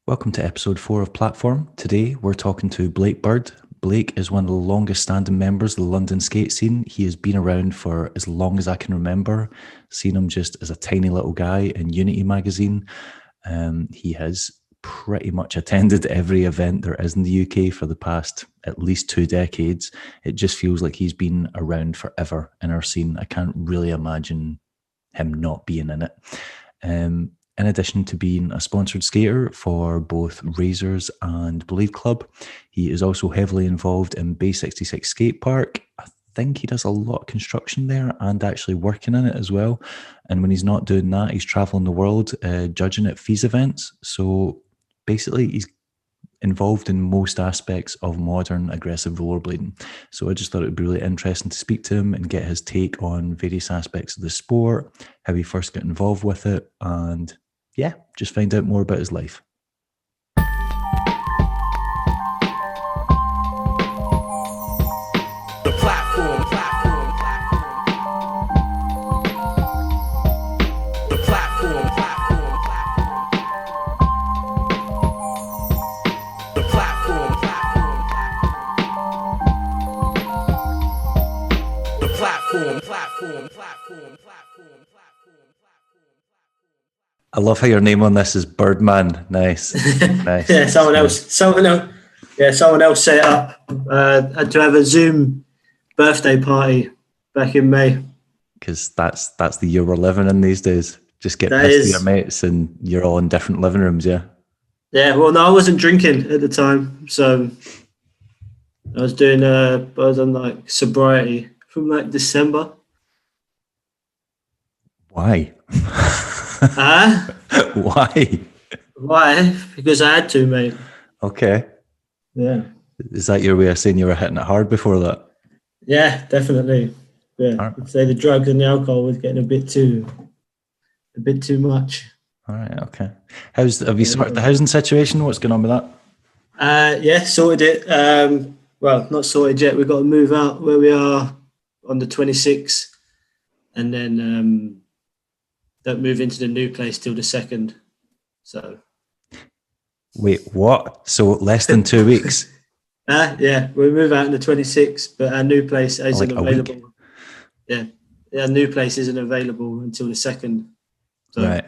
Welcome to episode 4 of Platform. Today we're talking to Blake Bird. Blake is one of the longest standing members of the London skate scene. He has been around for as long as I can remember. Seen him just as a tiny little guy in Unity magazine. He has pretty much attended every event there is in the UK for the past at least 2 decades. It just feels like he's been around forever in our scene. I can't really imagine him not being in it. In addition to being a sponsored skater for both Razors and Blade Club, he is also heavily involved in Bay 66 Skatepark. I think he does a lot of construction there and actually working in it as well. And when he's not doing that, he's traveling the world judging at FISE events. So basically, he's involved in most aspects of modern aggressive rollerblading. So I just thought it would be really interesting to speak to him and get his take on various aspects of the sport, how he first got involved with it, and yeah, just find out more about his life. The platform. The platform. The platform. The platform. I love how your name on this is Birdman. Nice. Nice. Yeah, someone else set it up. Had to have a Zoom birthday party back in May. Because that's the year we're living in these days. Just get pissed with your mates and you're all in different living rooms, yeah? Yeah, well, no, I wasn't drinking at the time. So I was on like sobriety from like December. Why? Why? Why? Because I had to, mate. Okay. Yeah. Is that your way of saying you were hitting it hard before that? Yeah, definitely. Yeah. Right. I'd say the drugs and the alcohol was getting a bit too much. All right, okay. Have you sorted the housing situation? What's going on with that? Yeah, sorted it. Well, not sorted yet. We've got to move out where we are on the 26th and then don't move into the new place till the 2nd. So. Wait, what? So less than 2 weeks? Yeah, we'll move out on the 26th, but our new place isn't available. Yeah, our new place isn't available until the 2nd. So, right.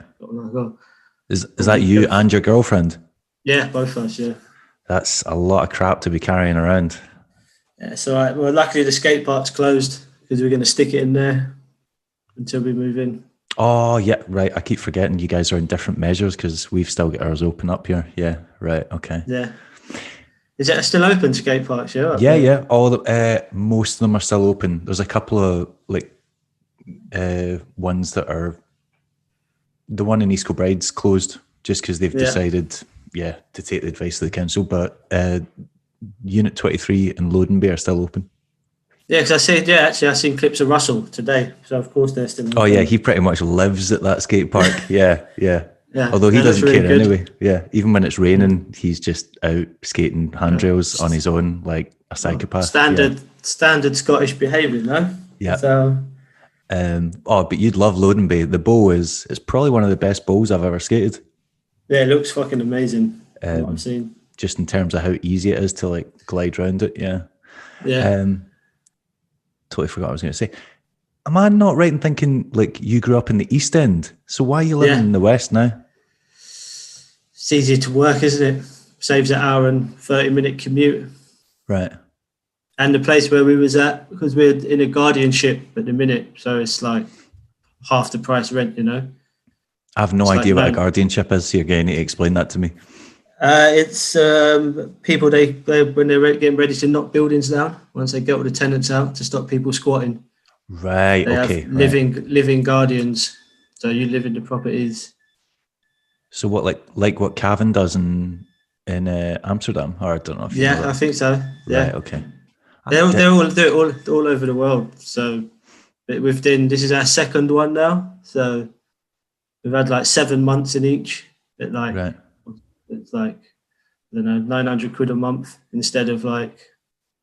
Is that you and your girlfriend? Yeah, both of us, yeah. That's a lot of crap to be carrying around. Yeah, so well, luckily the skate park's closed because we're going to stick it in there until we move in. Oh, yeah, right. I keep forgetting you guys are in different measures because we've still got ours open up here. Yeah, right, okay. Yeah. Is it still open, skate parks? Yeah, yeah. Most of them are still open. There's a couple of ones that are. The one in East Kilbride's closed just because they've decided, to take the advice of the council. But Unit 23 and Loading Bay are still open. Yeah, because I've seen clips of Russell today. So of course they're still. Oh yeah, he pretty much lives at that skate park. Yeah. Although he doesn't care anyway. Yeah, even when it's raining, he's just out skating handrails on his own, like a psychopath. Standard Scottish behaviour, no? Yeah. So. But you'd love Loading Bay. The bowl it's probably one of the best bowls I've ever skated. Yeah, it looks fucking amazing. What I've seen. Just in terms of how easy it is to like glide around it. Yeah. Yeah. Totally forgot what I was going to say. Am I not right in thinking like you grew up in the East End? So why are you living in the West now? It's easier to work, isn't it? Saves an hour and 30-minute commute. Right. And the place where we was at, because we're in a guardianship at the minute, so it's like half the price rent, you know? I have no idea what a guardianship is, so you're going to need to explain that to me. It's people, they when they're getting ready to knock buildings down, once they get all the tenants out to stop people squatting. Right, they okay. Have living guardians, so you live in the properties. So what, like what Cavan does in Amsterdam? Or I don't know if you know that. I think so. Yeah. Right, okay. They all do it all over the world. So this is our second one now. So we've had like 7 months in each. It's like, I don't know, 900 quid a month instead of like,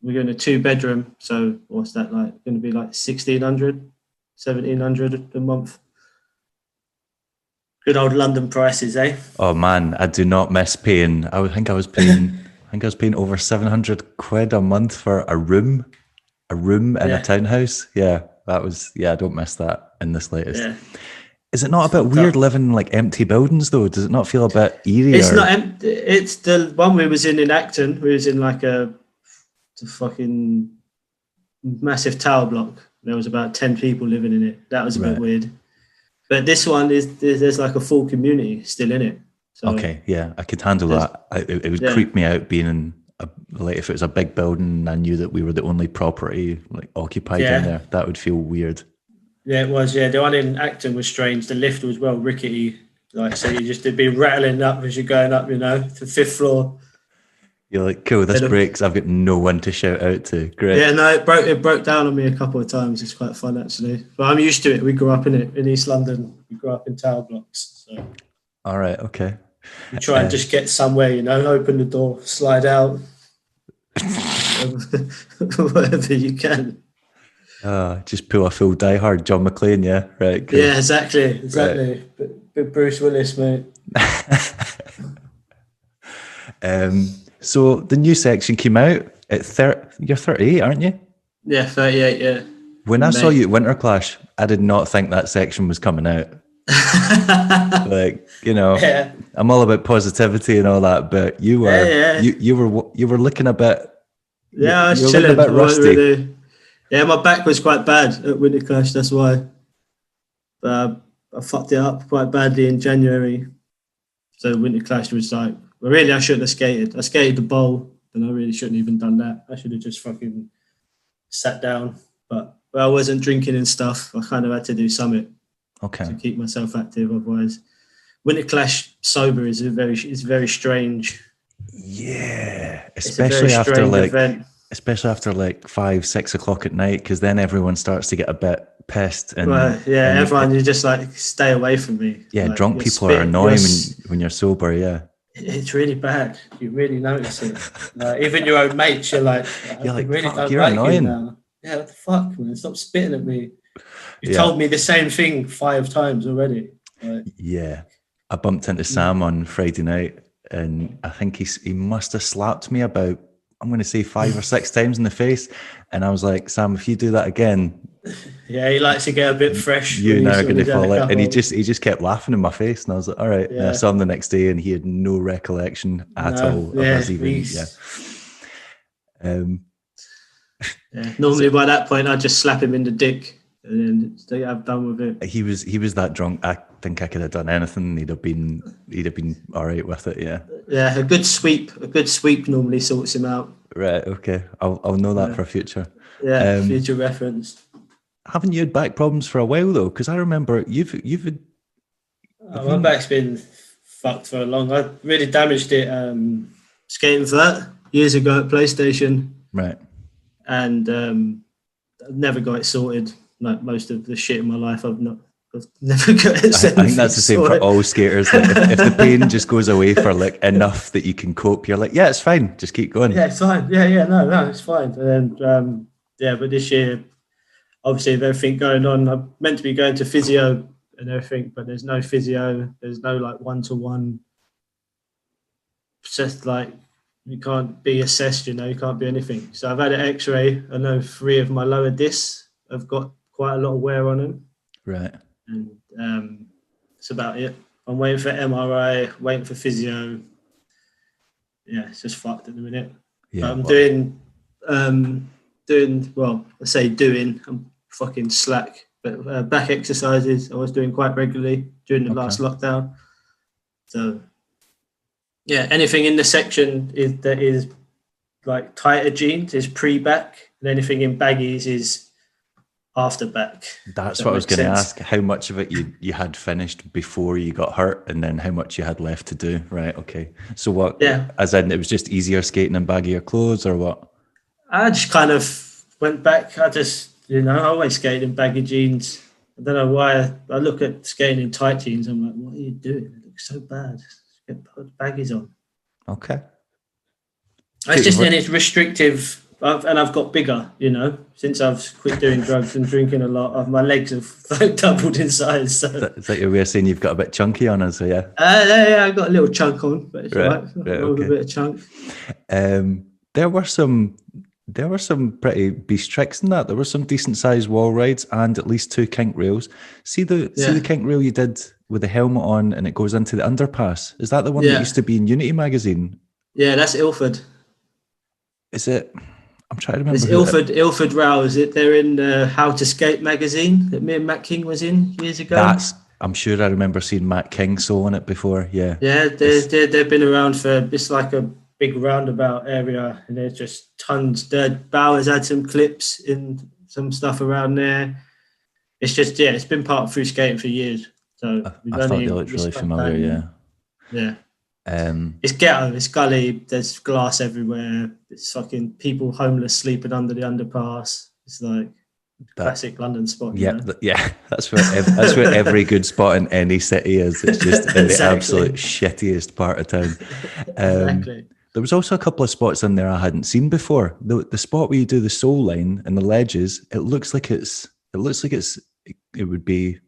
we're going to 2-bedroom. So what's that like? Going to be like 1,600, 1,700 a month. Good old London prices, eh? Oh man, I do not miss paying. I think I was paying. I think I was paying over 700 quid a month for a room in a townhouse. Yeah, that was. Yeah, I don't miss that in the slightest. Yeah. Is it not a bit weird living in like empty buildings though? Does it not feel a bit eerie? It's not empty. It's the one we was in Acton. We was in like a fucking massive tower block. There was about 10 people living in it. That was a bit weird. But this one there's like a full community still in it. So okay, yeah, I could handle that. It would creep me out being in like if it was a big building and I knew that we were the only property like occupied in there. That would feel weird. Yeah, it was. Yeah, the one in Acton was strange. The lift was well rickety. Like so, it'd be rattling up as you're going up. You know, to the 5th floor. You're like, cool, this breaks. I've got no one to shout out to. Great. Yeah, no, it broke down on me a couple of times. It's quite fun actually, but I'm used to it. We grew up in it in East London. We grew up in tower blocks. So. All right, okay. You try and just get somewhere, you know, open the door, slide out, whatever you can. Just pull a full Die Hard, John McClane, yeah, right. Cool. Yeah, exactly. Right. Bit Bruce Willis, mate. So the new section came out at you're 38, aren't you? Yeah, 38, yeah. When I saw you at Winter Clash, I did not think that section was coming out. Like, you know, I'm all about positivity and all that, but you were you were looking a bit I was chilling, a bit rusty. Yeah, my back was quite bad at Winter Clash, that's why. But I fucked it up quite badly in January. So Winter Clash was like, well, really, I shouldn't have skated. I skated the bowl, and I really shouldn't have even done that. I should have just fucking sat down. But I wasn't drinking and stuff. I kind of had to do something to keep myself active. Otherwise, Winter Clash sober is very strange. Yeah, especially after like 5, 6 o'clock at night, because then everyone starts to get a bit pissed. And everyone, you just like stay away from me. Yeah, like, drunk people are annoying when you're sober. Yeah. It's really bad. You really notice it. Like, even your own mates, you're like really fuck, you're annoying. Now. Yeah, what the fuck, man? Stop spitting at me. You told me the same thing 5 times already. Like, yeah, I bumped into Sam on Friday night, and I think he must have slapped me about, I'm going to say 5 or 6 times in the face, and I was like, Sam, if you do that again. Yeah, he likes to get a bit fresh. You and I are going to fall out. And he just kept laughing in my face. And I was like, all right. Yeah. And I saw him the next day and he had no recollection at all of us even. Normally by that point, I'd just slap him in the dick and then I'm done with it. He was that drunk. I think I could have done anything. He'd have been all right with it. Yeah. Yeah. A good sweep normally sorts him out. Right. Okay. I'll know that for future. Yeah. Future reference. Haven't you had back problems for a while though? Because I remember you've had. My back's been fucked for a long. I really damaged it skating vert years ago at PlayStation. Right. And I've never got it sorted. Like most of the shit in my life, I've never got it sorted. I think that's the same for all skaters. Like if the pain just goes away for like enough that you can cope, you're like, yeah, it's fine. Just keep going. Yeah, it's fine. Yeah, no, it's fine. And then but this year. Obviously, with everything going on, I'm meant to be going to physio and everything, but there's no physio. There's no like one-to-one. It's just like you can't be assessed. You know, you can't be anything. So I've had an X-ray. I know 3 of my lower discs have got quite a lot of wear on them. Right. And that's about it. I'm waiting for MRI, waiting for physio. Yeah, it's just fucked at the minute. Yeah, I'm doing. I'm fucking slack, but back exercises I was doing quite regularly during the last lockdown. So yeah, anything in the section that is like tighter jeans is pre-back, and anything in baggies is after back. That's what I was going to ask, how much of it you had finished before you got hurt, and then how much you had left to do. Right, okay. So what, as in it was just easier skating in baggier clothes, or what? I just kind of went back. I always skated in baggy jeans. I don't know why. I look at skating in tight jeans. I'm like, what are you doing? It looks so bad. Put baggies on. Okay. It's just then it's restrictive I've got bigger, you know, since I've quit doing drugs and drinking a lot. My legs have like doubled in size. So is that your way of saying you've got a bit chunky on us? So yeah. Yeah, I got a little chunk on, but it's Right. all right. Right. With a Okay. bit of chunk. There were some pretty beast tricks in that. There were some decent sized wall rides and at least 2 kink rails. See the kink rail you did with the helmet on and it goes into the underpass. Is that the one that used to be in Unity magazine? Yeah, that's Ilford. Is it? I'm trying to remember. It's Ilford Rail. Is it? They're in How to Skate magazine that me and Matt King was in years ago. I'm sure I remember seeing Matt King sewing it before. Yeah. Yeah, they've been around for, it's like a big roundabout area, and there's just tons. Bowers had some clips in some stuff around there. It's just, it's been part of Through Skating for years. So I thought they looked really familiar. Yeah. It's ghetto, it's gully, there's glass everywhere, it's fucking people homeless sleeping under the underpass. It's like classic London spot. Yeah, that's where every good spot in any city is. It's just in the absolute shittiest part of town. Exactly. There was also a couple of spots in there I hadn't seen before. The spot where you do the soul line and the ledges, it would be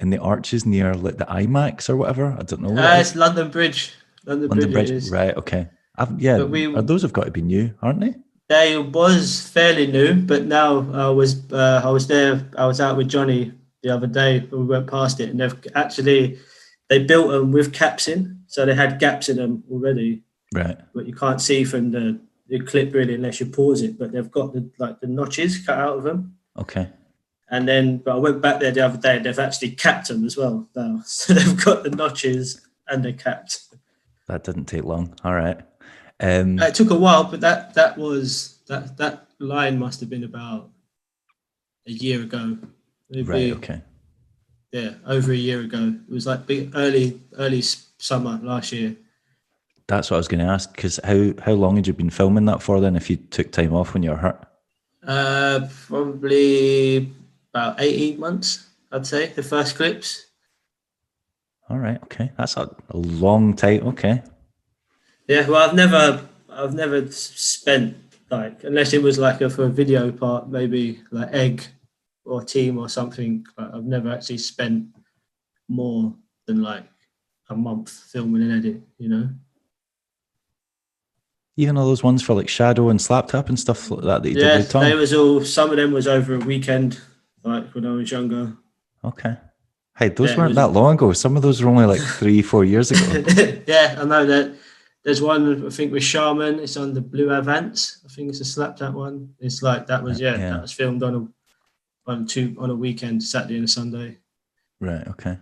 in the arches near like the IMAX or whatever. I don't know. It's London Bridge. London Bridge. Right, okay. Those have got to be new, aren't they? They was fairly new, but now I was there. I was out with Johnny the other day. We went past it, and they built them with caps in, so they had gaps in them already. Right. But you can't see from the clip really unless you pause it. But they've got the notches cut out of them. Okay. And then, but I went back there the other day, and they've actually capped them as well now. So they've got the notches and they're capped. That didn't take long. All right. It took a while, but that line must have been about a year ago. Right. Okay. Yeah, over a year ago. It was like early summer last year. That's what I was going to ask. Because how long had you been filming that for then? If you took time off when you were hurt? Probably about 18 months. I'd say the first clips. All right. Okay. That's a long time. Okay. Yeah. Well, I've never spent, like, unless it was like for a video part, maybe like Egg or Team or something. I've never actually spent more than like a month filming an edit, you know? Even all those ones for like Shadow and Slap Tap and stuff like that you did with Tom? Some of them was over a weekend, like when I was younger. Okay. Hey, those weren't that long ago. Some of those were only like 3-4 years ago. Yeah, I know that. There's one, I think, with Shaman. It's on the Blue Avance. I think it's a Slap Tap one. It's like, that was filmed on a weekend, Saturday and a Sunday. Right, okay.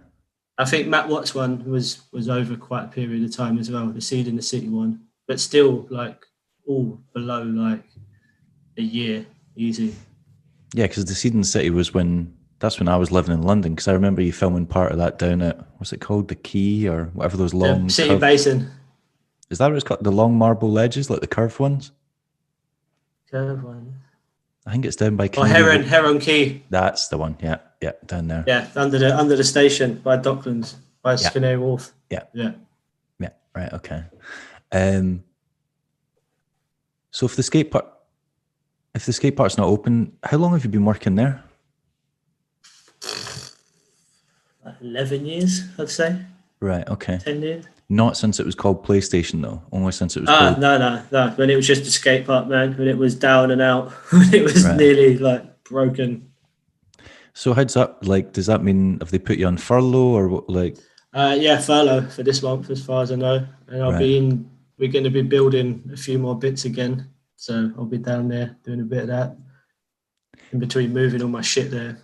I think Matt Watts one was over quite a period of time as well, the Seed in the City one. But still, like, all below like a year, easy. Yeah, because the Seed in the City that's when I was living in London, because I remember you filming part of that down at, what's it called, the Quay or whatever, those long... City Basin. Is that what it's called? The long marble ledges, like the curved ones? Curved ones? I think it's down by... Heron Quay. That's the one, yeah, down there. Yeah, under the station by Docklands, by Canary Wharf. Yeah, right, okay. So if the skate park's not open, how long have you been working there? 11 years, I'd say. Right, okay. 10 years. Not since it was called PlayStation, though. Only since it was called... No. When it was just a skate park, man. When it was down and out. When it was nearly, like, broken. So how does that, like, does that mean, have they put you on furlough or what, like... Yeah, furlough for this month, as far as I know. And we're going to be building a few more bits again. So I'll be down there doing a bit of that. In between moving all my shit there.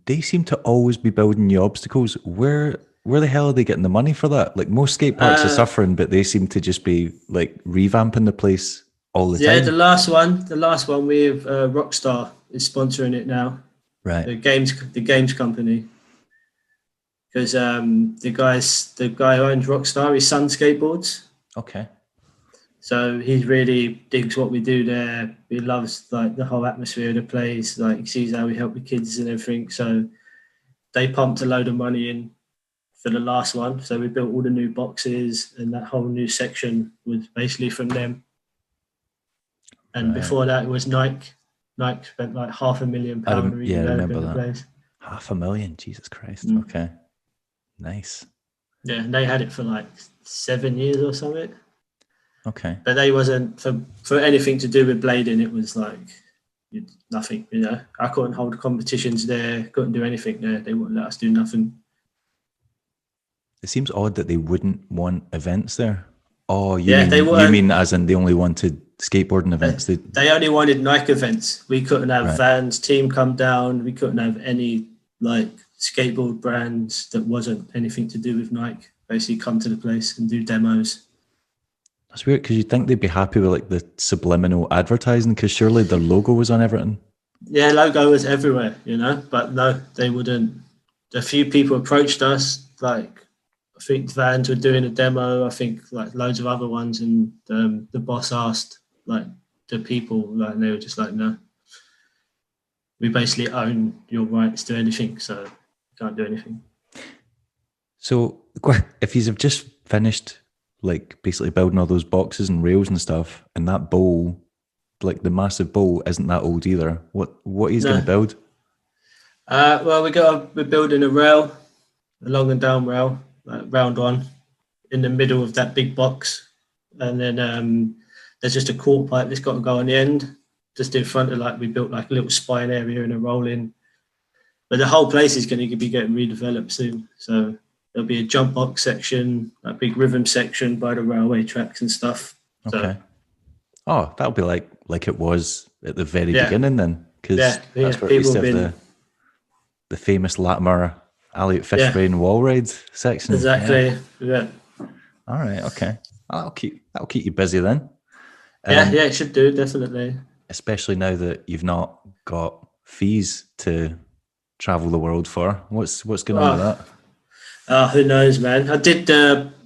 They seem to always be building new obstacles. Where the hell are they getting the money for that? Like, most skate parks are suffering, but they seem to just be like revamping the place all the time. Yeah, the last one with Rockstar is sponsoring it now. Right. The games company. Because the guy who owns Rockstar, his son skateboards. Okay. So he really digs what we do there. He loves like the whole atmosphere of the place. Like, he sees how we help the kids and everything. So they pumped a load of money in for the last one. So we built all the new boxes, and that whole new section was basically from them. And before that, it was Nike. Nike spent like £500,000 remember redeveloping the that. place. $500,000, Jesus Christ. Okay, nice. Yeah, and they had it for like 7 years or something. Okay, but they wasn't for anything to do with blading. It was like nothing. I couldn't hold competitions there. Couldn't do anything there. They wouldn't let us do nothing. It seems odd that they wouldn't want events there. Oh, you mean as in they only wanted skateboarding events? They only wanted Nike events. We couldn't have Vans team come down. We couldn't have any like skateboard brands that wasn't anything to do with Nike basically come to the place and do demos. That's weird because you'd think they'd be happy with like the subliminal advertising because surely their logo was on everything. Yeah, logo was everywhere, but no, they wouldn't. A few people approached us, like I think Vans were doing a demo, I think like loads of other ones, and the boss asked like the people, like, and they were just like, no, we basically own your rights to anything, so you can't do anything. So if you've just finished like basically building all those boxes and rails and stuff, and that bowl, like the massive bowl, isn't that old either. What he's going to build? Well, we're building a rail, a long and down rail, like round one, in the middle of that big box, and then there's just a quarter pipe that's got to go on the end, just in front of like we built like a little spine area and a roll in. But the whole place is going to be getting redeveloped soon, so there'll be a jump box section, a big rhythm section by the railway tracks and stuff. Okay. Oh, that'll be like it was at the very beginning then, because that's where we used to have the famous Latimer Alley at Fishbrain wall ride section. Exactly. Yeah. All right. Okay. That'll keep you busy then. Yeah, it should do, definitely. Especially now that you've not got FISE to travel the world for. What's going on with that? Who knows, man? I did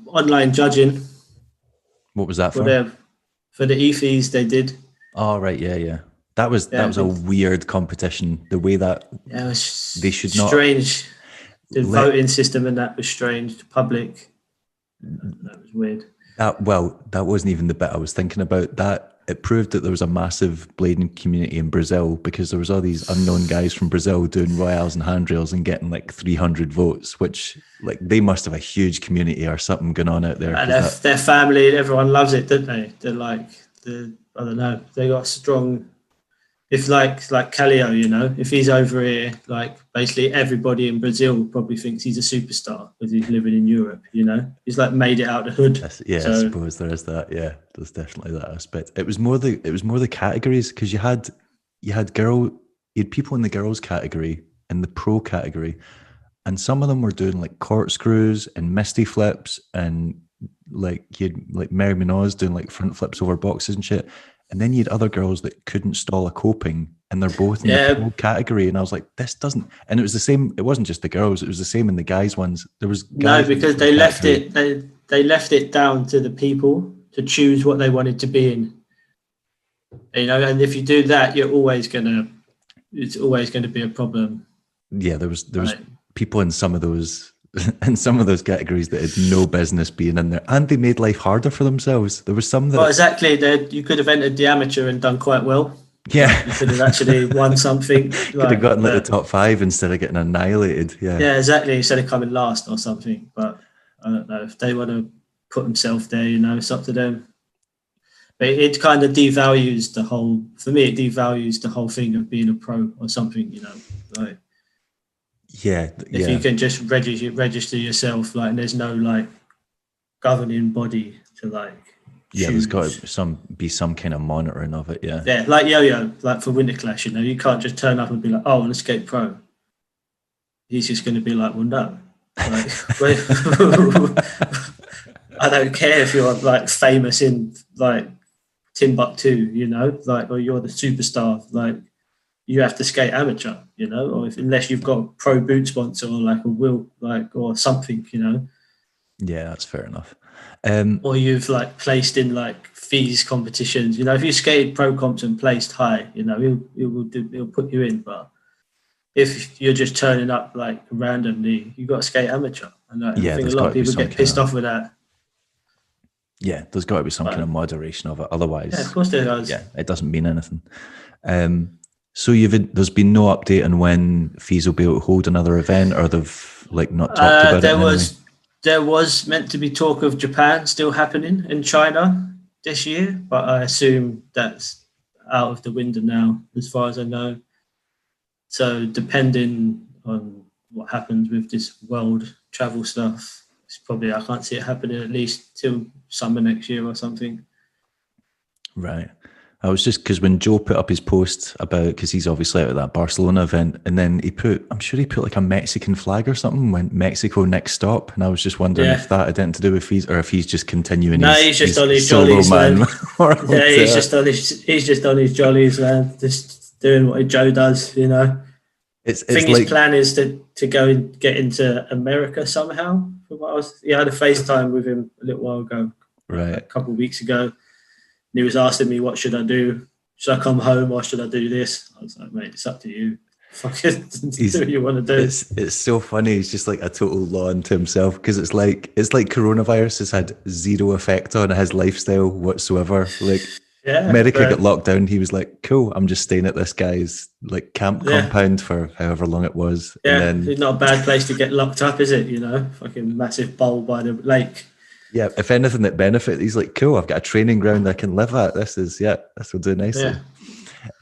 online judging. What was that for? For the e-FISE they did. Oh, right. Yeah. That was a weird competition. The way that it was they should strange. The voting system and that was strange. The public, that was weird. That wasn't even the bit I was thinking about. That it proved that there was a massive blading community in Brazil because there was all these unknown guys from Brazil doing royals and handrails and getting like 300 votes, which like they must have a huge community or something going on out there. And their family, everyone loves it, don't they? They're like, I don't know, they got strong. If like Calio, if he's over here, like basically everybody in Brazil probably thinks he's a superstar because he's living in Europe, He's like made it out of the hood. I suppose there is that. Yeah, there's definitely that aspect. It was more the categories because you had people in the girls category and the pro category, and some of them were doing like corkscrews and misty flips and like you had like Mary Minoz doing like front flips over boxes and shit. And then you had other girls that couldn't stall a coping, and they're both in the pro category. And I was like, this doesn't. And it was the same. It wasn't just the girls; it was the same in the guys' ones. There was because they left it. They left it down to the people to choose what they wanted to be in. And if you do that, it's always gonna be a problem. Yeah, there was people in some of those. In some of those categories that had no business being in there, and they made life harder for themselves. There was some that... Well, exactly. You could have entered the amateur and done quite well. Yeah. You could have actually won something. Could have gotten the top 5 instead of getting annihilated. Yeah, exactly. Instead of coming last or something. But I don't know. If they want to put themselves there, it's up to them. But it kind of devalues the whole... For me, it devalues the whole thing of being a pro or something, like... If you can just register yourself, like, and there's no like governing body to like. There's got to be some kind of monitoring of it. Yeah, like Yo-Yo, like for Winter Clash, you can't just turn up and be like, "Oh, I'm a skate pro." He's just going to be like, "Well, no." Like, I don't care if you're like famous in like Timbuktu, like, or you're the superstar, like. You have to skate amateur, or unless you've got a pro boot sponsor or like a will, like, or something, Yeah, that's fair enough. Or you've like placed in like FISE competitions. If you skated pro comps and placed high, he'll put you in. But if you're just turning up like randomly, you got to skate amateur. And I think a lot of people get pissed off with that. Yeah, there's got to be some kind of moderation of it. Otherwise, yeah, of course there does. Yeah, it doesn't mean anything. So there's been no update on when FISE will be able to hold another event, or they've like not talked about it in any way? There was meant to be talk of Japan still happening in China this year, but I assume that's out of the window now, as far as I know. So depending on what happens with this world travel stuff, it's probably, I can't see it happening at least till summer next year or something. Right. I was just, because when Joe put up his post about, because he's obviously out at that Barcelona event, and then I'm sure he put like a Mexican flag or something, went Mexico next stop, and I was just wondering if that had anything to do with FISE, or if he's just continuing he's just on his solo jollies, man. Yeah, he's just on his jollies, man, just doing what Joe does, you know. I think his plan is to go and get into America somehow. From what I had a FaceTime with him a little while ago, right, a couple of weeks ago. And he was asking me, what should I do? Should I come home or should I do this? I was like, mate, it's up to you. Fucking do what you want to do. It's so funny. He's just like a total law unto himself, because it's like coronavirus has had zero effect on his lifestyle whatsoever. Like, America got locked down. He was like, cool, I'm just staying at this guy's like compound for however long it was. Yeah, and then, it's not a bad place to get locked up, is it? You know, fucking massive bowl by the lake. Yeah, if anything that benefit, he's like, cool, I've got a training ground I can live at. This will do nicely. Yeah.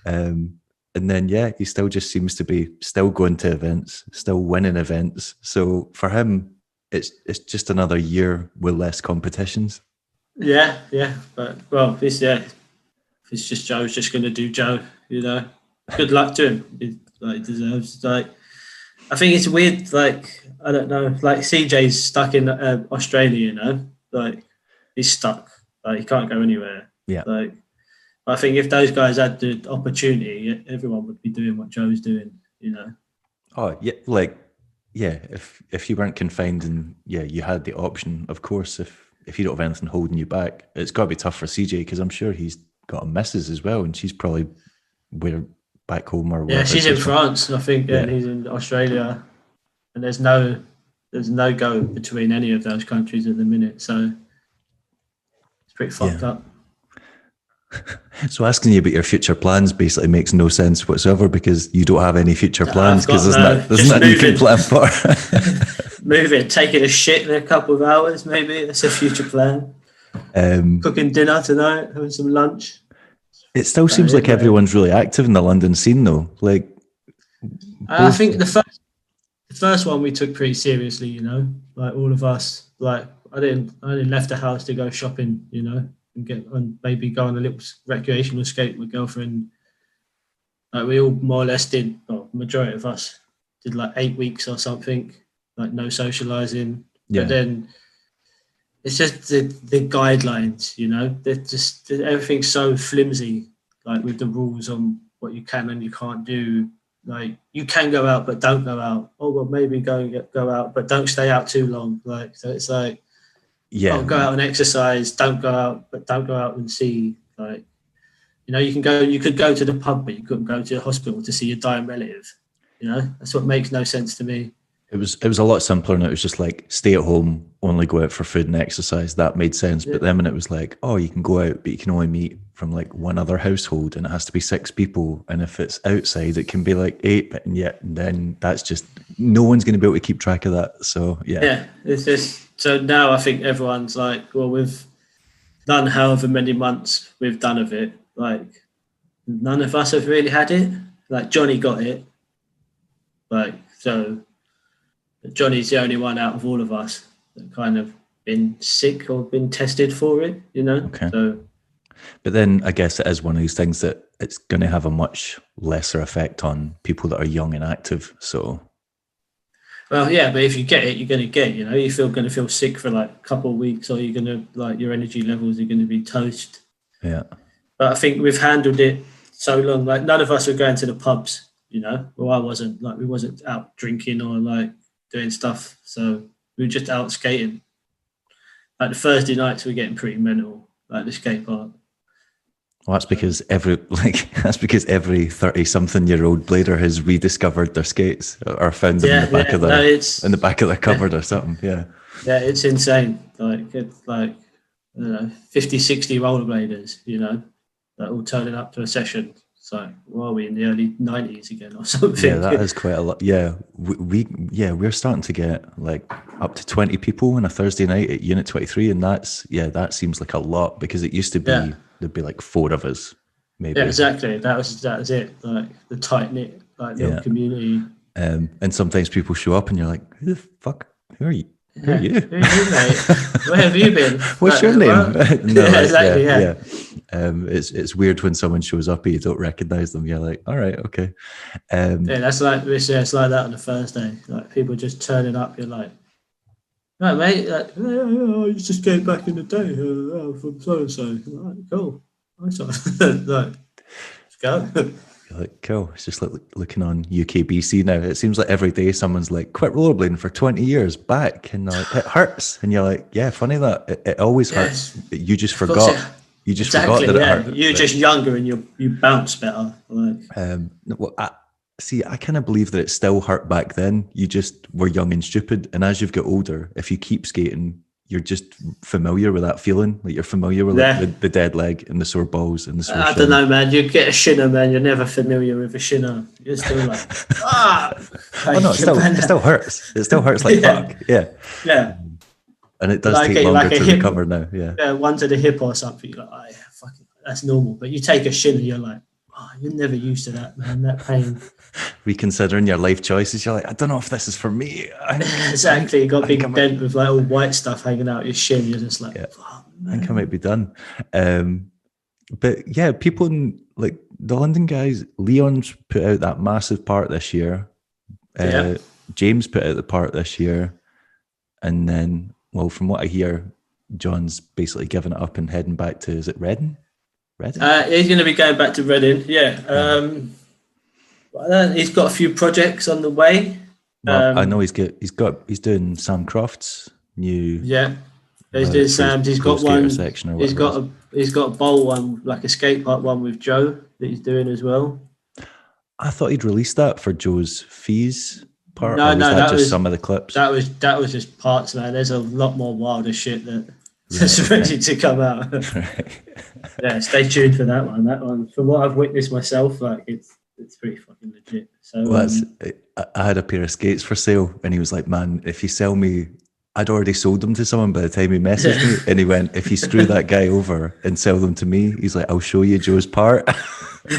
And then, he still just seems to be still going to events, still winning events. So for him, it's just another year with less competitions. Yeah. But, well, it's just Joe's just going to do Joe, you know. Good luck to him. He deserves, I think it's weird, like, I don't know, like CJ's stuck in Australia, you know. Like, he's stuck. Like, he can't go anywhere. Yeah. Like, I think if those guys had the opportunity, everyone would be doing what Joe's doing, you know. Oh, yeah. Like, yeah, if you weren't confined and, you had the option, of course, if you don't have anything holding you back, it's got to be tough for CJ, because I'm sure he's got a missus as well, and she's probably back home or wherever. Yeah, she's in France, I think, and he's in Australia, and there's no go between any of those countries at the minute, so it's pretty fucked up. So asking you about your future plans basically makes no sense whatsoever, because you don't have any future plans, because there's nothing you can plan for. Moving, taking a shit in a couple of hours, maybe that's a future plan. Cooking dinner tonight, having some lunch. It still seems like everyone's really active in the London scene, though. Like, I think the first one we took pretty seriously, you know, like all of us. Like, I didn't left the house to go shopping, you know, and maybe go on a little recreational skate with my girlfriend. Like, we all more or less did. Well, majority of us did like 8 weeks or something. Like, no socializing. Yeah. But then it's just the guidelines, you know. They're just, everything's so flimsy. Like, with the rules on what you can and you can't do. Like, you can go out, but don't go out. Oh, well, maybe go out, but don't stay out too long. Like, so it's like, go out and exercise. Don't go out, but don't go out and see. Like, you know, you could go to the pub, but you couldn't go to the hospital to see your dying relative. You know, that's what makes no sense to me. It was a lot simpler, and it was just like, stay at home, only go out for food and exercise. That made sense. Yeah. But then when it was like, oh, you can go out, but you can only meet from like one other household, and it has to be 6 people. And if it's outside, it can be like 8. But then that's just, no one's going to be able to keep track of that. So yeah, it's just, so now I think everyone's like, well, we've done however many months we've done of it. Like, none of us have really had it. Like, Johnny got it. Like, so Johnny's the only one out of all of us that kind of been sick or been tested for it, you know? Okay. So, but then I guess it is one of these things that it's going to have a much lesser effect on people that are young and active. So, well, yeah, but if you get it, you're going to get it, you know? You're going to feel sick for like a couple of weeks, or you're going to, like, your energy levels are going to be toast. Yeah. But I think we've handled it so long. Like, none of us are going to the pubs, you know? Well, I wasn't. Like, we wasn't out drinking or like doing stuff. So we were just out skating. Like, the Thursday nights we're getting pretty mental, like the skate park. Well, that's because every 30-something-year-old blader has rediscovered their skates, or found them in the back of their cupboard or something. Yeah. Yeah, it's insane. Like, it's like, I don't know, 50, 60 rollerbladers, you know, that all turning up to a session. So, well, are we in the early 90s again or something? Yeah, that is quite a lot. Yeah, we're starting to get like up to 20 people on a Thursday night at Unit 23, and that seems like a lot, because it used to be there'd be like 4 of us, maybe. Yeah, exactly. That was it. Like the tight knit, like little community. And sometimes people show up, and you're like, "Who the fuck? Who are you? Who are you? Who are you, mate? Where have you been? What's your name?" No, exactly. Yeah. It's weird when someone shows up and you don't recognize them. You're like, all right, okay. That's like this. Yeah, it's like that on a Thursday. Like people just turning up. You're like, right, mate. Like, I used to skate back in the day from so and so. Like, cool. Nice one. Like, let's go. You're like, cool. It's just like looking on UKBC now. It seems like every day someone's like, quit rollerblading for 20 years back, and like, it hurts. And you're like, yeah, funny that it always hurts. You just forgot. You just forgot that it hurt. You're just younger and you bounce better. Like, I kind of believe that it still hurt back then. You just were young and stupid, and as you've got older, if you keep skating, you're just familiar with that feeling. Like you're familiar with like, the dead leg and the sore balls and the sore I don't know, man. You get a shinner, man. You're never familiar with a shinner. You're still like, oh no, it still hurts. It still hurts like fuck. Yeah. Yeah. And it does take longer to recover now. Yeah. One to the hip or something. You're like, oh yeah, fuck it. That's normal. But you take a shinner, you're like, oh, you're never used to that, man. That pain. Reconsidering your life choices, you're like, I don't know if this is for me. Exactly. You got a big dent with like all white stuff hanging out your shin. You're just like, oh, I think I might be done. But yeah, people in like the London guys, Leon's put out that massive part this year. James put out the part this year. And then, well, from what I hear, John's basically given it up and heading back to, is it Reading? He's going to be going back to Reading, he's got a few projects on the way. Well, I know he's doing Sam Croft's new. Yeah, he's doing Sam's. He's got one. He's got a bowl one, like a skatepark one with Joe that he's doing as well. I thought he'd released that for Joe's FISE part. No, that was just some of the clips. That was just parts, man. There's a lot more wilder shit that's ready to come out. Right. Yeah, stay tuned for that one. That one, from what I've witnessed myself, like it's pretty fucking legit. So I had a pair of skates for sale, and he was like, "Man, if you sell me," I'd already sold them to someone by the time he messaged me, and he went, "If you screw that guy over and sell them to me," he's like, "I'll show you Joe's part."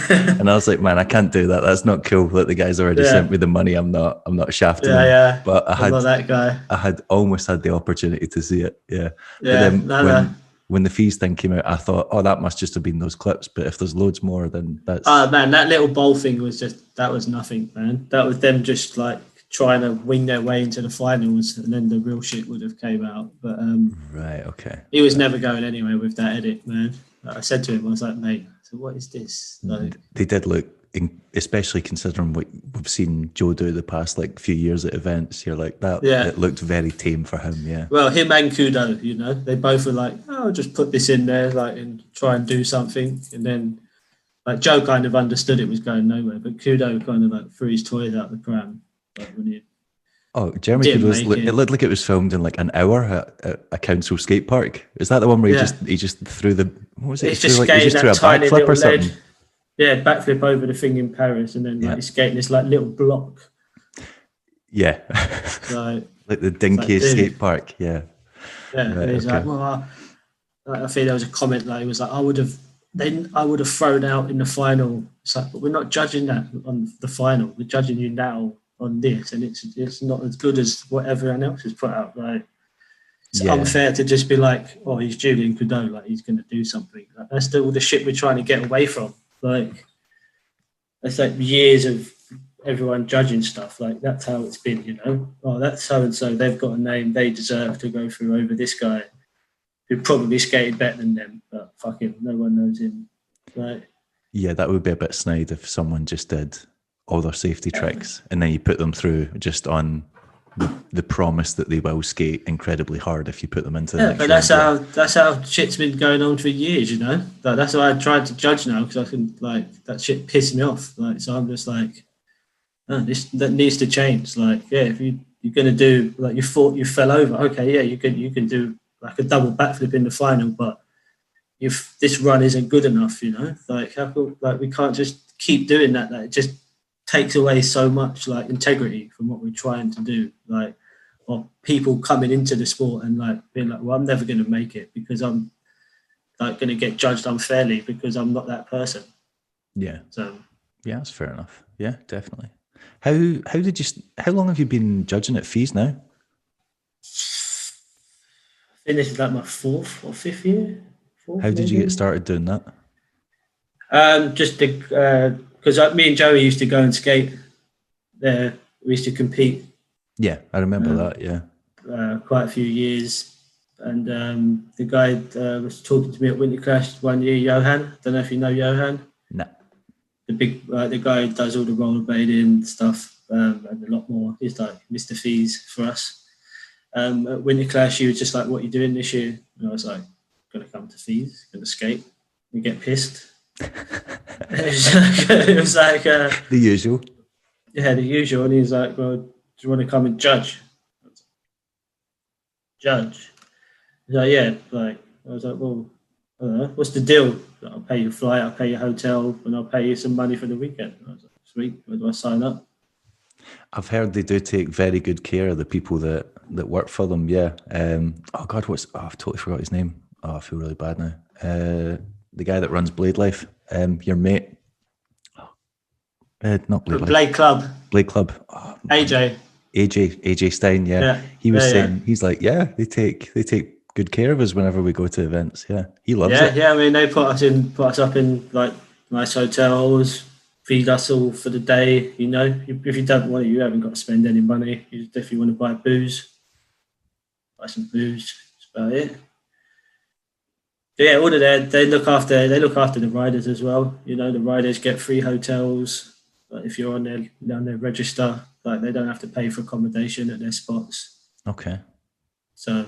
And I was like, "Man, I can't do that. That's not cool. Like the guy's already sent me the money. I'm not shafting him." Yeah. But I'm not that guy. I had almost had the opportunity to see it. Yeah. But then when the FISE thing came out, I thought, oh, that must just have been those clips. But if there's loads more, then that's... Oh, man, that little bowl thing that was nothing, man. That was them just like trying to wing their way into the finals, and then the real shit would have came out. But right, okay. He was never going anywhere with that edit, man. I said to him, I was like, mate, so what is this? Like, they did look, especially considering what we've seen Joe do the past like few years at events, you're like, that it looked very tame for him. Well, him and Kudo, you know, they both were like, oh, I'll just put this in there, like, and try and do something. And then like Joe kind of understood it was going nowhere, but Kudo kind of like threw his toys out the pram. Like when he Jeremy Kudo, it looked like it was filmed in like an hour at a council skate park. Is that the one where he just threw the, what was it? He just threw a backflip or something. Yeah, backflip over the thing in Paris, and then he's skating this like little block. Yeah, like the dinkiest skate park. Yeah. Right, and he's like, well, I think there was a comment like he was like, I would have thrown out in the final. It's like, but we're not judging that on the final. We're judging you now on this, and it's not as good as what everyone else has put out. Like, it's unfair to just be like, oh, he's Julian Coudeau, like he's going to do something. Like, that's all the shit we're trying to get away from. Like, it's like years of everyone judging stuff. Like, that's how it's been, you know. Oh, that's so and so. They've got a name. They deserve to go through over this guy who probably skated better than them, but fucking no one knows him. Like, yeah, that would be a bit snide if someone just did all their safety tricks and then you put them through just on the promise that they will skate incredibly hard if you put them into the next round. But that's how shit's been going on for years, you know. Like, that's why I tried to judge now, because I can, like, that shit pissed me off. Like, so I'm just like, that needs to change. Like, if you're gonna do, like, you thought you fell over, okay, you can do like a double backflip in the final, but if this run isn't good enough, like we can't just keep doing that. Like, it just takes away so much like integrity from what we're trying to do. Like, or people coming into the sport and like being like, well, I'm never going to make it because I'm like going to get judged unfairly because I'm not that person. Yeah. So yeah, that's fair enough. Yeah, definitely. How long have you been judging at FISE now? I think this is like my 4th or 5th year. How did you get started doing that? Just because me and Joey used to go and skate there. We used to compete. Yeah, I remember that. Yeah, quite a few years. And the guy was talking to me at Winter Clash one year, Johan. Don't know if you know Johan. No. The guy who does all the rollerblading stuff and a lot more. He's like Mr. FISE for us. At Winter Clash, he was just like, "What are you doing this year?" And I was like, "Gonna come to FISE, gonna skate and get pissed." It was like the usual. Yeah, the usual. And he's like, "Well, do you want to come and judge?" Judge. He's like, "Yeah." Like, I was like, "Well, I don't know. What's the deal?" Like, "I'll pay your flight, I'll pay your hotel, and I'll pay you some money for the weekend." I was like, "Sweet. Where do I sign up?" I've heard they do take very good care of the people that work for them. Yeah. Oh God, I've totally forgot his name. Oh, I feel really bad now. The guy that runs Blade Life. Your mate. Not Blade Life. Blade Club. Blade Club. Oh, AJ Stein. Yeah. He was saying, he's like, yeah, they take good care of us whenever we go to events. Yeah, he loves it. Yeah. I mean, they put us up in like nice hotels, feed us all for the day. If you don't want it, you haven't got to spend any money. You just, if you want to buy booze, buy some booze. That's about it. But yeah, all of that. They look after the riders as well. The riders get free hotels. Like if you're on their register, like they don't have to pay for accommodation at their spots. Okay. So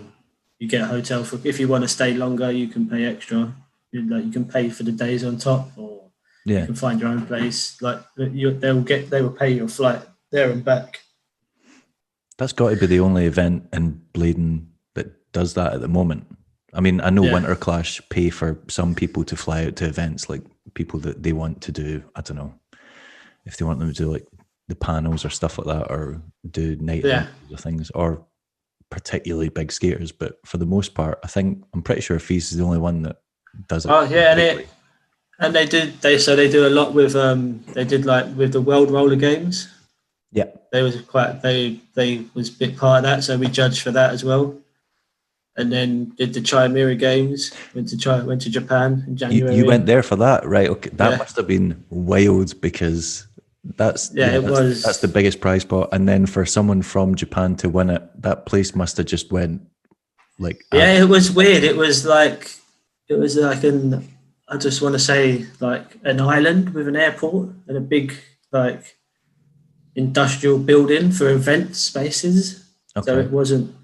you get a hotel if you want to stay longer, you can pay extra. You can pay for the days on top, or you can find your own place. Like they will pay your flight there and back. That's got to be the only event in Bladen that does that at the moment. I mean, I know Winter Clash pay for some people to fly out to events, like people that they want to do, I don't know, if they want them to do like the panels or stuff like that, or do night or things, or particularly big skaters. But for the most part, I'm pretty sure FISE is the only one that does it. Oh yeah, and they do a lot with they did like with the World Roller Games. Yeah, they was a big part of that, so we judged for that as well. And then did the Chimera Games. Went to Japan in January. You went there for that, right? Okay, that must have been wild because that's the biggest prize pot. And then for someone from Japan to win it, that place must have just went like. Yeah, it was weird. It was like I just want to say like an island with an airport and a big like industrial building for event spaces. Okay. So it wasn't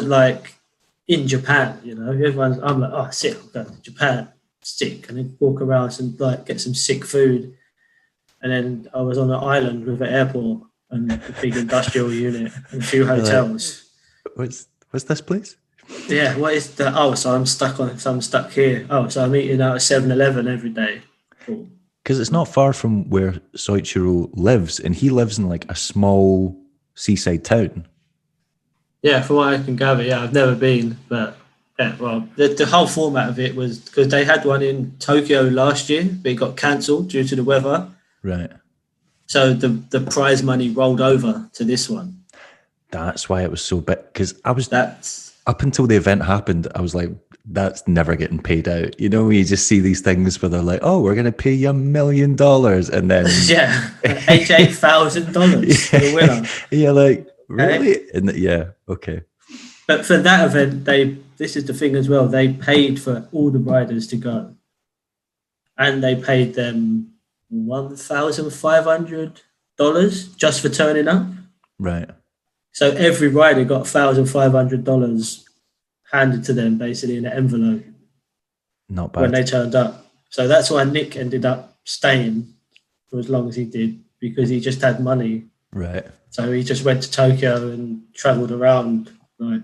like in Japan, I'm like, oh, sick, I'm going to Japan, sick, and then walk around and like get some sick food. And then I was on an island with an airport and a big industrial unit and a few hotels. What's this place? Yeah, what is that? Oh, so I'm stuck here. Oh, so I'm eating out at 7-Eleven every day. Cool. Because it's not far from where Soichiro lives, and he lives in like a small seaside town. Yeah, from what I can gather, I've never been, but yeah, well, the whole format of it was because they had one in Tokyo last year, but it got cancelled due to the weather. Right. So the prize money rolled over to this one. That's why it was so big. Because up until the event happened, I was like, that's never getting paid out. You just see these things where they're like, oh, we're going to pay you $1 million. And then... yeah, $88,000 for the winner. Yeah, like, really? And okay. But for that event, this is the thing as well, they paid for all the riders to go. And they paid them $1,500 just for turning up. Right. So every rider got $1,500 handed to them basically in an envelope. Not bad. When they turned up. So that's why Nick ended up staying for as long as he did, because he just had money. Right. So he just went to Tokyo and travelled around. Like,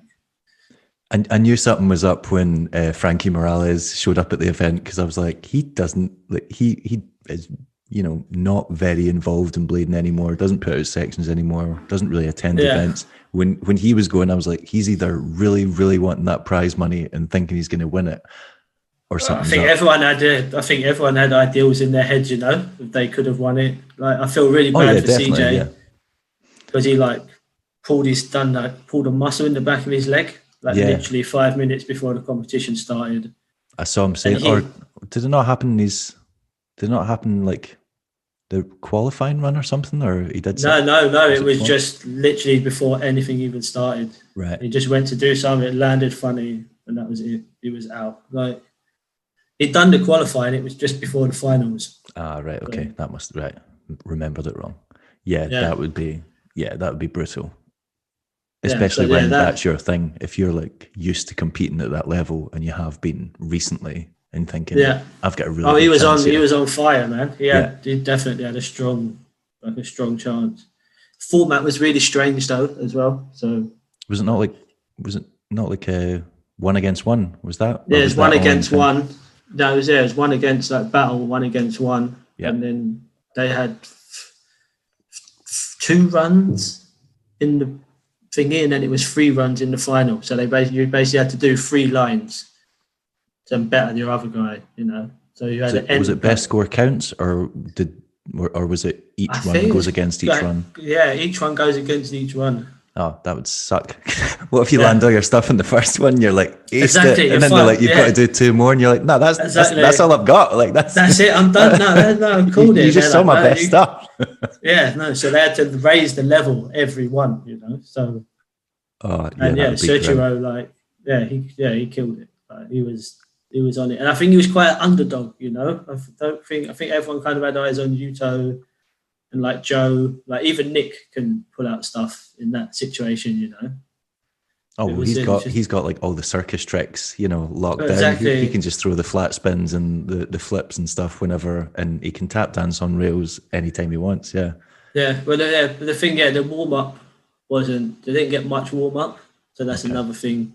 I knew something was up when Frankie Morales showed up at the event, because I was like, he doesn't, like, he is, not very involved in blading anymore, doesn't put out sections anymore, doesn't really attend events. When he was going, I was like, he's either really, really wanting that prize money and thinking he's going to win it, or something. I think everyone had ideals in their heads, if they could have won it. Like, I feel really bad for CJ because he pulled a muscle in the back of his leg, literally 5 minutes before the competition started. I saw him saying, or did it not happen? Did it not happen like the qualifying run or something, or he did? No. It was just literally before anything even started. Right. He just went to do something. It landed funny, and that was it. He was out. Like, he'd done the qualifying. It was just before the finals. Ah, right. Okay, that must remembered it wrong. That would be brutal. Especially when that's your thing. If you're like used to competing at that level and you have been recently, and thinking, I've got a really. He was on fire, man. He definitely had a strong chance. Format was really strange though, as well. So was it not like a 1 against 1? Was that? Yeah, it was 1 against 1. No, it was 1 against battle, 1 against 1, and then they had 2 runs in the thingy, and then it was 3 runs in the final. So you basically had to do 3 lines to better your other guy, So you had was it best score counts, or was it each one goes against each run? Yeah, each one goes against each one. Oh, that would suck. What if you land all your stuff in the first one? You're like, exactly, and then they're like, you've got to do 2 more, and you're like, no, that's all I've got. Like that's it. I'm done. No, I'm cool. You just saw my best stuff. So they had to raise the level every one, So. Sergio, he killed it. He was on it, and I think he was quite an underdog. I think everyone kind of had eyes on Yuto. And like Joe, like even Nick can pull out stuff in that situation, Oh, well, he's got like all the circus tricks, locked down. He can just throw the flat spins and the flips and stuff whenever, and he can tap dance on rails anytime he wants. Yeah. Yeah. Well, the thing, the warm up they didn't get much warm up, so that's another thing.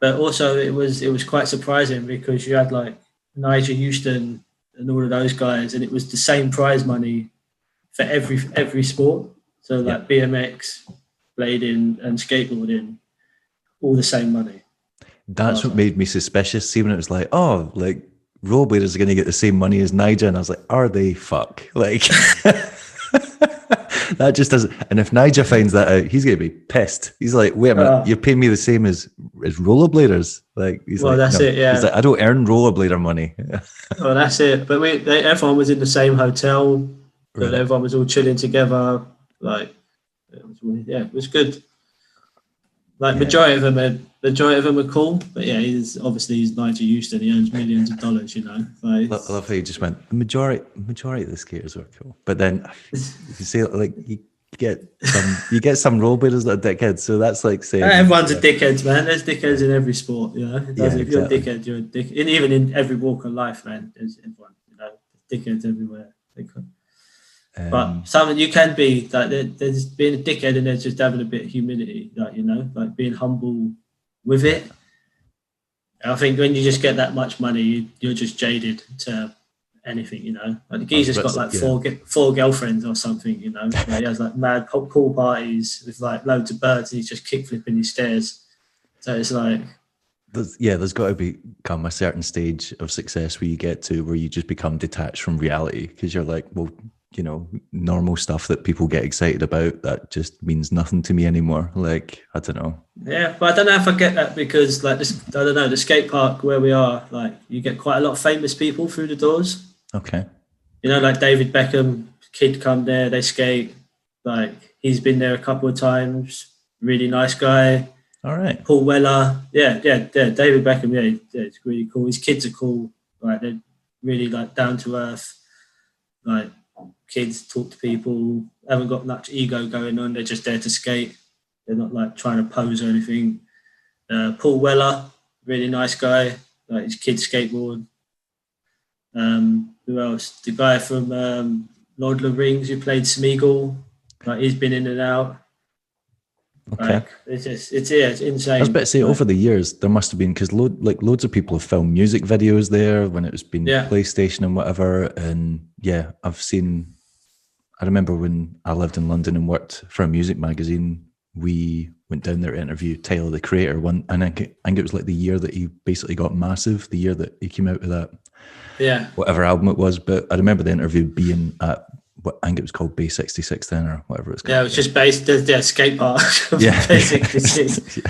But also, it was quite surprising because you had like Nigel Houston and all of those guys, and it was the same prize money for every sport. So like BMX, blading and skateboarding, all the same money. That's what made me suspicious. See, when it was like, rollerbladers are going to get the same money as Nigel, and I was like, are they? Fuck. Like, that just doesn't. And if Nigel finds that out, he's going to be pissed. He's like, wait a minute, you're paying me the same as rollerbladers? Like, he's it. Yeah. He's like, I don't earn rollerblader money. Well, that's it. But everyone was in the same hotel. But everyone was all chilling together. Like, it was good. Like, majority of them are cool. But he's Nigel Houston. He earns millions of dollars. Like, I love how you just went. The majority of the skaters were cool. But then you say like you get some rollerbladers that are dickheads. So that's like saying everyone's a dickhead, man. There's dickheads in every sport. If you're a dickhead, you're a dickhead. And even in every walk of life, man. There's everyone. Dickheads everywhere. But something you can be like there's being a dickhead and there's just having a bit of humility, like being humble with it. And I think when you just get that much money, you're just jaded to anything, Like the geezer's got like 4 girlfriends or something, Like he has like mad pool parties with like loads of birds, and he's just kick flipping his stairs. So it's like. There's got to become a certain stage of success where you get to where you just become detached from reality, because you're like, well, normal stuff that people get excited about, that just means nothing to me anymore. Like, I don't know. Yeah, but I don't know if I get that because, like, I don't know, the skate park where we are, like, you get quite a lot of famous people through the doors. Okay. Like David Beckham, kid come there, they skate. Like, he's been there a couple of times. Really nice guy. All right. Paul Weller. Yeah. David Beckham, it's really cool. His kids are cool. Like, they're really, like, down to earth. Like, kids talk to people, haven't got much ego going on. They're just there to skate. They're not like trying to pose or anything. Paul Weller, really nice guy. Like his kids skateboard. Who else? The guy from Lord of the Rings who played Smeagol. Like he's been in and out. Okay. Like it's insane. I was about to say, over the years, there must have been, because loads of people have filmed music videos there when it was been PlayStation and whatever. And yeah, I remember when I lived in London and worked for a music magazine, we went down there to interview Tyler, the Creator, and I think it was like the year that he basically got massive, the year that he came out with that, whatever album it was. But I remember the interview being at, what I think it was called Bay 66 then, or whatever it's called. Yeah, it was just based at the Skatepark. Yeah. Bay 66. It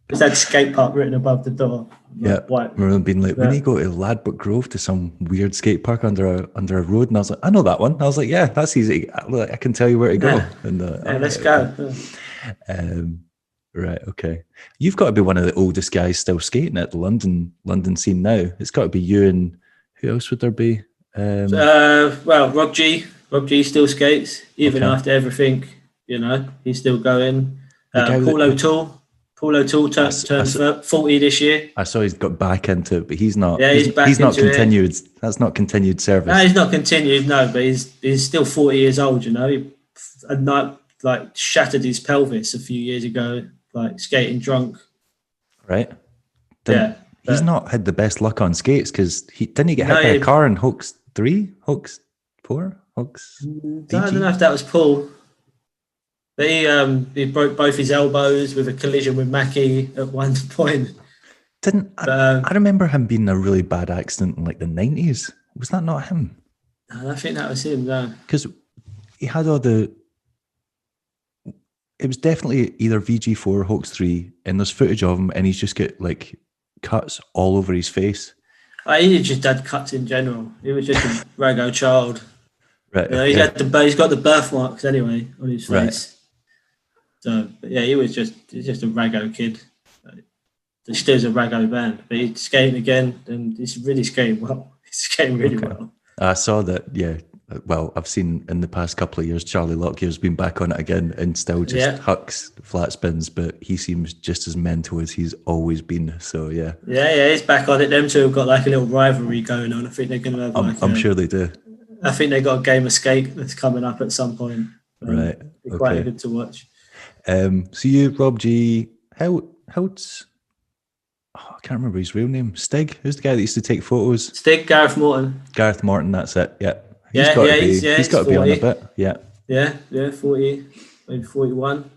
had Skatepark written above the door. Yeah, I remember being like, we need to go to Ladbroke Grove to some weird skate park under a road, and I was like, I know that one. I was like, yeah, that's easy. I can tell you where to go. Yeah. And let's go. Right, okay. You've got to be one of the oldest guys still skating at the London scene now. It's got to be you, and who else would there be? Well, Rob G still skates even after everything. You know, he's still going. Paul O'Toole turned 40 this year. I saw he's got back into it, but he's not. Yeah, he's not continued. It. That's not continued service. No, he's not continued. No, but he's still 40 years old. You know, he shattered his pelvis a few years ago, like skating drunk. Right. He's not had the best luck on skates, because didn't he get hit by a car in Hawks 3, Hawks 4, Hawks? I don't know if that was Paul. But he broke both his elbows with a collision with Mackie at one point. I remember him being in a really bad accident in like the 90s. Was that not him? I think that was him, no. Because he had it was definitely either VG4 or Hawks 3, and there's footage of him, and he's just got like cuts all over his face. He just had cuts in general. He was just a raggo child. Right. You know, he's got the birthmarks anyway on his face. Right. So, but yeah, he's just a raggo kid. He still is a raggo band, but he's skating again, and he's really skating well. He's skating really well. I saw that, yeah. Well, I've seen in the past couple of years, Charlie Lockyer's been back on it again and still just hucks flat spins, but he seems just as mental as he's always been. So, yeah. Yeah, he's back on it. Them two have got like a little rivalry going on. I think they're going to have I'm sure they do. I think they got a game of skate that's coming up at some point. Right. Be quite good to watch. So you, Rob G, how's I can't remember his real name. Stig? Who's the guy that used to take photos? Stig, Gareth Morton. Gareth Morton, that's it. Yeah. He's got to be on a bit. Yeah. Yeah, 40, maybe 41.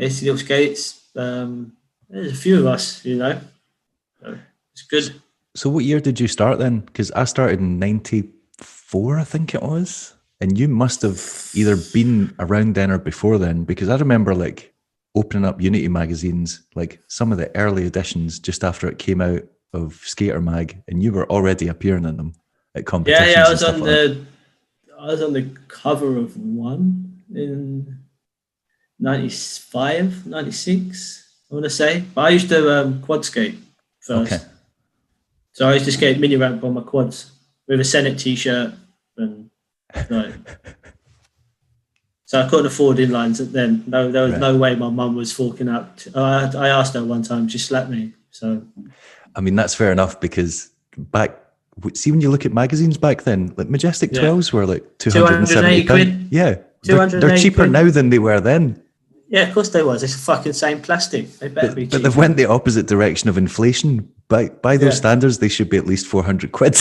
ACL skates. There's a few of us, you know. So it's good. So what year did you start then? Because I started in 94, I think it was. And you must have either been around then or before then, because I remember like opening up Unity magazines, like some of the early editions just after it came out of Skater Mag, and you were already appearing in them at competitions. Yeah, I was on the cover of one in 95, 96, I want to say. But I used to quad skate first. Okay. So I used to skate mini ramp on my quads with a Senate t-shirt and like. So I couldn't afford inlines then. No, there was no way my mum was forking out. I asked her one time, she slapped me. So, I mean, that's fair enough, because see, when you look at magazines back then, like Majestic 12s were like 270 quid. Yeah, they're cheaper now than they were then. Yeah, of course they was. It's fucking same plastic. They better be cheaper. But they've went the opposite direction of inflation. By those standards, they should be at least 400 quid.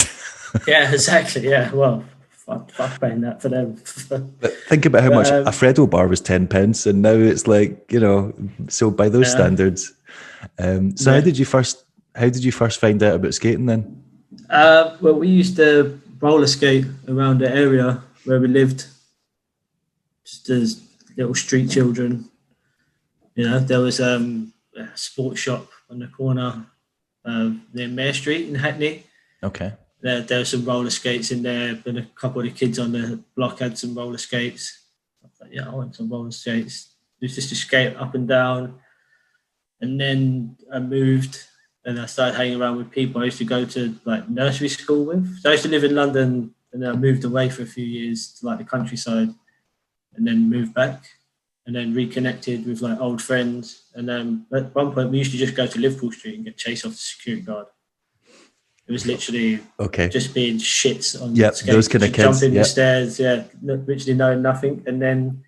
Yeah, exactly. Yeah, well. Fuck paying that for them. But think about how much a Freddo bar was 10 pence, and now it's like, you know, so by those standards. So how did you first find out about skating then? Well, we used to roller skate around the area where we lived, just as little street children. You know, there was a sports shop on the corner near Mare Street in Hackney. Okay. There were some roller skates in there, and a couple of the kids on the block had some roller skates. I thought, yeah, I want some roller skates. It was just to skate up and down. And then I moved and I started hanging around with people I used to go to like nursery school with. So I used to live in London, and then I moved away for a few years to like the countryside, and then moved back, and then reconnected with like old friends. And then at one point we used to just go to Liverpool Street and get chased off the security guard. It was literally just being shits on skates. Those kind of kids. Jumping the stairs, literally knowing nothing. And then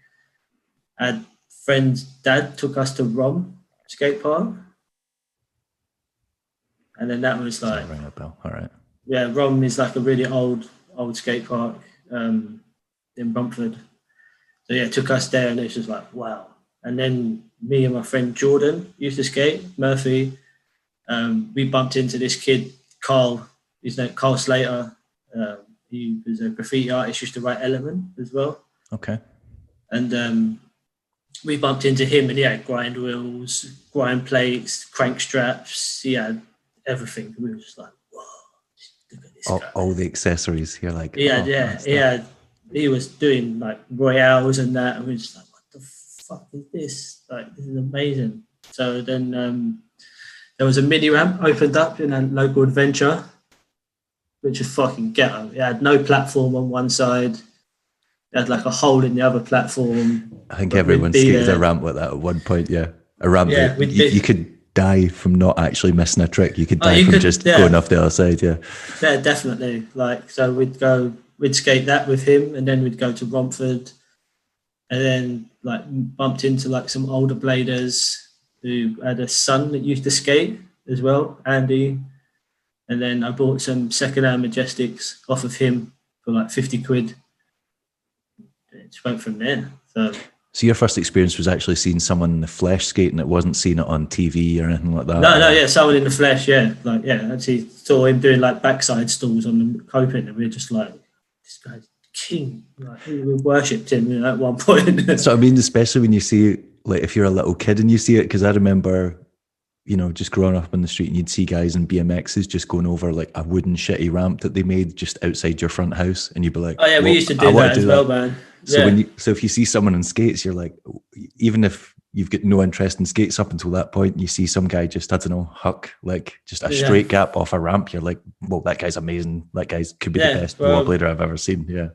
I had friend's dad took us to Rom Skatepark. And then that was like... ring a bell. All right. Yeah, Rom is like a really old skate park in Bromford. So yeah, took us there, and it's just like, wow. And then me and my friend Jordan used to skate, Murphy. We bumped into this kid, Carl. His name Carl Slater. He was a graffiti artist, used to write Element as well. Okay. And we bumped into him, and he had grind wheels, grind plates, crank straps. He had everything. We were just like, whoa, look at this guy. All the accessories. You're like, he was doing like Royales and that, and we were just like, what the fuck is this? Like, this is amazing. So then there was a mini ramp opened up in a local adventure, which was fucking ghetto. It had no platform on one side. It had like a hole in the other platform. I think everyone skated a ramp like that at one point. Yeah, a ramp. Yeah, you could die from not actually missing a trick. You could die from just going off the other side. Yeah, definitely. Like, so we'd skate that with him, and then we'd go to Romford, and then like bumped into like some older bladers who had a son that used to skate as well, Andy. And then I bought some second-hand Majestics off of him for like 50 quid. It just went from there. So your first experience was actually seeing someone in the flesh skating. It wasn't seeing it on TV or anything like that. No, someone in the flesh, yeah. Like, yeah, actually saw him doing like backside stalls on the coping, and we were just like, this guy's king. Like, we worshipped him at one point. So I mean, especially when you see, like, if you're a little kid and you see it, because I remember, just growing up on the street, and you'd see guys in BMXs just going over like a wooden shitty ramp that they made just outside your front house, and you'd be like, oh yeah, we used to do that as well, man. So so if you see someone on skates, you're like, even if you've got no interest in skates up until that point, and you see some guy just, I don't know, huck like just a straight gap off a ramp, you're like, well, that guy's amazing. That guy's could be the best rollerblader I've ever seen. Yeah.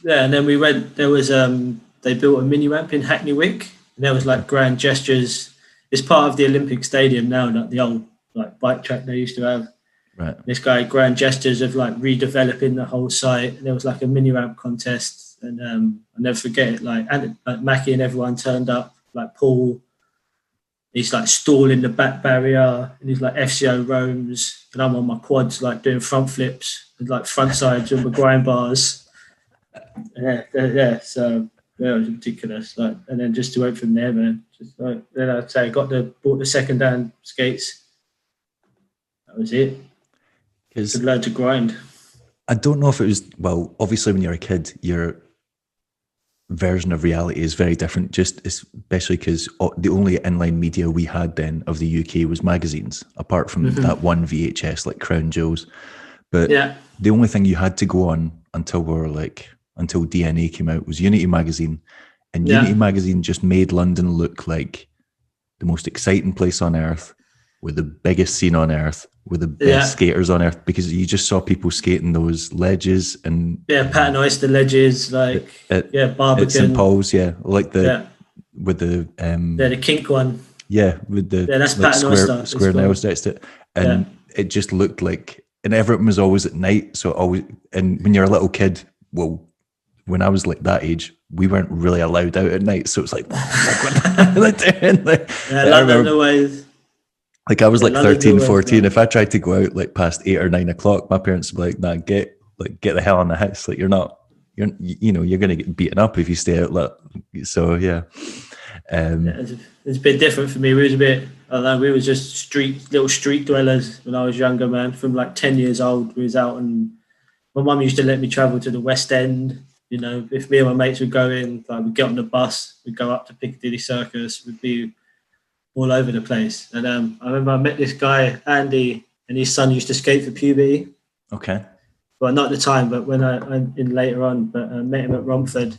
Yeah, and then we went. There was they built a mini ramp in Hackney Wick, and there was like grand gestures. It's part of the Olympic Stadium now, like the old like bike track they used to have. Right. This guy grand gestures of like redeveloping the whole site. And there was like a mini ramp contest, and I'll never forget it. Like Mackie and everyone turned up. Like Paul, he's like stalling the back barrier, and he's like FCO roams, and I'm on my quads like doing front flips and like front sides on the grind bars. Yeah. So. Yeah, it was ridiculous. Like, and then just to went from there, man. Just like, then I'd say I bought the second-hand skates. That was it. Could learn to grind. I don't know if it was, well, obviously when you're a kid, your version of reality is very different, just especially because the only inline media we had then of the UK was magazines, apart from that one VHS like Crown Jewels. But the only thing you had to go on until DNA came out was Unity magazine, and Unity magazine just made London look like the most exciting place on earth, with the biggest scene on earth, with the best skaters on earth, because you just saw people skating those ledges and Pat and Oyster ledges, like Barbican at St Paul's, like with the kink one, with the that's like Pat and Oyster square nails next to it, and it just looked like, and everything was always at night, so always, and when you're a little kid, well, when I was like that age, we weren't really allowed out at night. So it's like, what am I doing? London always. Like I was like 13, 14. If I tried to go out like past 8 or 9 o'clock, my parents would be like, nah, get the hell in the house. Like you're going to get beaten up if you stay out late. So yeah. It's a bit different for me. We was just little street dwellers when I was younger, man. From like 10 years old, we was out, and my mum used to let me travel to the West End. If me and my mates would go in, like we'd get on the bus, we'd go up to Piccadilly Circus, we'd be all over the place. And I remember I met this guy, Andy, and his son used to skate for Puberty. Okay. Well, not at the time, but when I'm in later on, but I met him at Romford,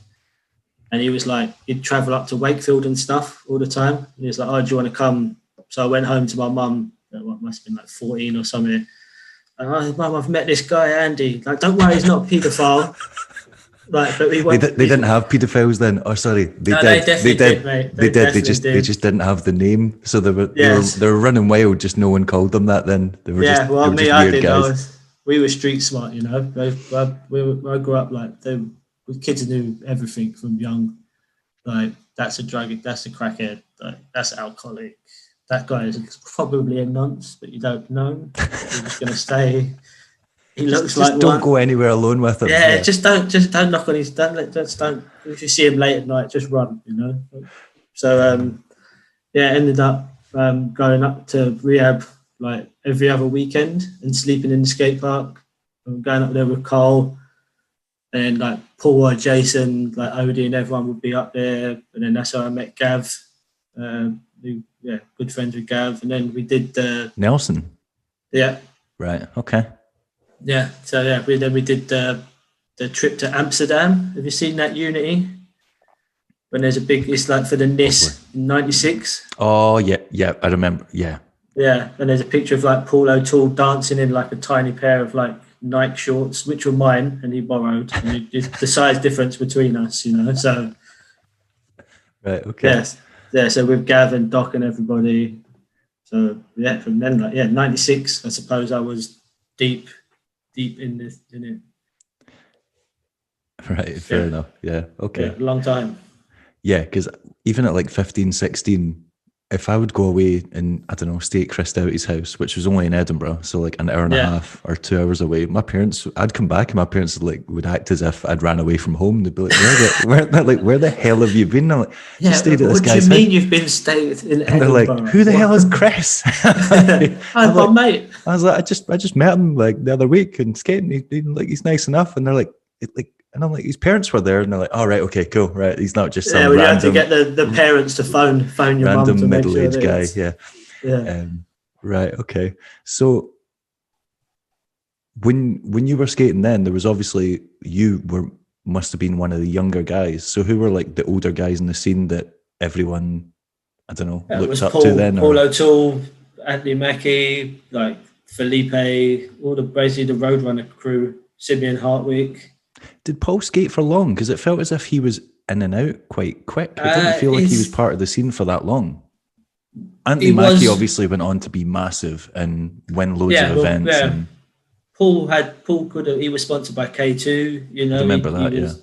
and he was like, he'd travel up to Wakefield and stuff all the time. And he was like, oh, do you want to come? So I went home to my mum, what must have been like 14 or something. Oh, Mum, I've met this guy, Andy. Like, don't worry, he's not a paedophile. Like, but they didn't have paedophiles then. Oh, sorry, they did. Mate. They did. They just didn't have the name, so they were running wild. Just no one called them that then. They were just, well, me, I did. We were street smart, I grew up like the kids knew everything from young. Like that's a drug, that's a crackhead, like, that's alcoholic. That guy is probably a nonce, but you don't know. You're just going to stay. He looks like just don't go anywhere alone with him. Yeah, just don't knock on his. Don't. If you see him late at night, just run. So ended up going up to rehab like every other weekend and sleeping in the skate park. I'm going up there with Carl, and like Paul or Jason, like Odie and everyone would be up there. And then that's how I met Gav. Good friends with Gav. And then we did Nelson. Yeah. Right. Okay. Yeah. So we did the trip to Amsterdam. Have you seen that Unity? When there's a big, it's like for the NIS in '96. Oh yeah, I remember. Yeah. Yeah, and there's a picture of like Paul O'Toole dancing in like a tiny pair of like Nike shorts, which were mine, and he borrowed. And the size difference between us, So. Right. Okay. Yeah. So with Gav and Doc and everybody. So yeah, from then '96. I suppose I was deep in it. Right. Fair enough. Yeah. Okay. Yeah, a long time. Yeah, because even at like 15, 16, if I would go away and, I don't know, stay at Chris Doughty's house, which was only in Edinburgh, so like an hour and a half or 2 hours away, my parents, I'd come back and my parents would act as if I'd ran away from home. They'd be like, where the hell have you been? I'm like, just stayed at this guy's house. What do you mean you've been staying in Edinburgh? And they're like, who the hell is Chris? Hi, my mate. I was like, I just met him like the other week and skating. He's nice enough. And they're like, and I'm like, his parents were there, and they're like, "All right, okay, cool, right." He's not just some you have to get the parents to phone your mum to make sure middle-aged guy, yeah. Right, okay. So when you were skating, then there was obviously must have been one of the younger guys. So who were like the older guys in the scene that everyone, I don't know, looked up to then? Paul O'Toole, Anthony Mackie, like Felipe, basically the Roadrunner crew, Simeon Hartwick. Did Paul skate for long? Because it felt as if he was in and out quite quick. It didn't feel like he was part of the scene for that long. Anthony Mackie obviously went on to be massive and win loads of events. Yeah. He was sponsored by K2. I remember that.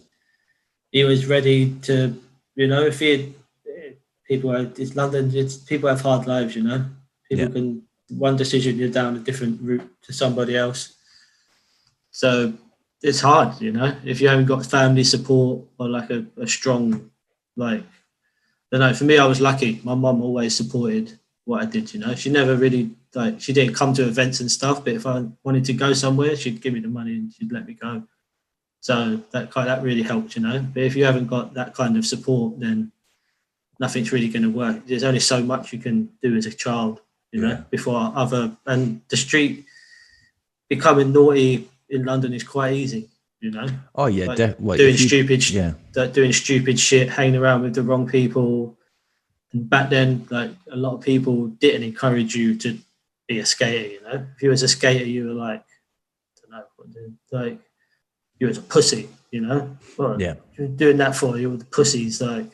He was ready to. If he had it's London. People have hard lives. People can one decision you're down a different route to somebody else. So. It's hard, if you haven't got family support or like a strong, like, I don't know. For me, I was lucky. My mum always supported what I did. She never really she didn't come to events and stuff. But if I wanted to go somewhere, she'd give me the money and she'd let me go. So that really helped, But if you haven't got that kind of support, then nothing's really going to work. There's only so much you can do as a child, before and the street becoming naughty. In London is quite easy, Oh yeah, doing stupid shit, hanging around with the wrong people. And back then, like a lot of people didn't encourage you to be a skater. If you was a skater, you were like, I don't know, like you was a pussy, Well, yeah, you're doing that for you with the pussies, like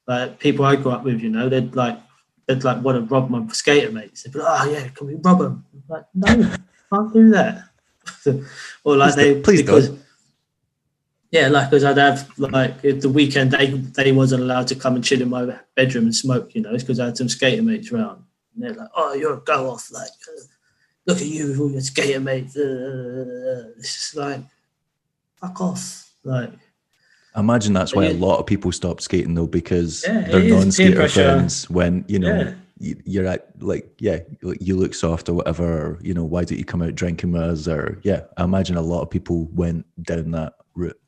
like people I grew up with, they'd like want to rob my skater mates. They'd be like, oh yeah, can we rob them? I'm like, no. Can't do that. Or like because I'd have like the weekend they wasn't allowed to come and chill in my bedroom and smoke, it's because I had some skater mates around. And they're like, oh, you're a go off, like look at you with all your skater mates. It's just like fuck off. Like I imagine that's why a lot of people stop skating though, because they're non-skater friends when you're at you look soft or whatever, why don't you come out drinking with us? Or I imagine a lot of people went down that route.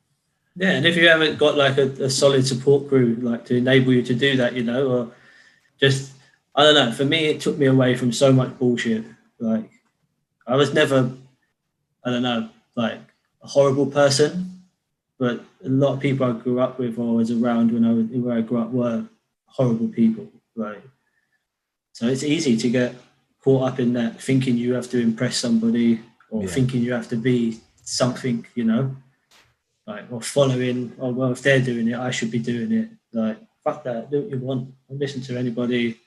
Yeah, and if you haven't got like a solid support crew like to enable you to do that, or just I don't know. For me, it took me away from so much bullshit. Like I was never, I don't know, like a horrible person, but a lot of people I grew up with or was around where I grew up were horrible people. Like. So it's easy to get caught up in that, thinking you have to impress somebody or thinking you have to be something, like or following. Oh well, if they're doing it, I should be doing it. Like fuck that, do what you want. Don't listen to anybody.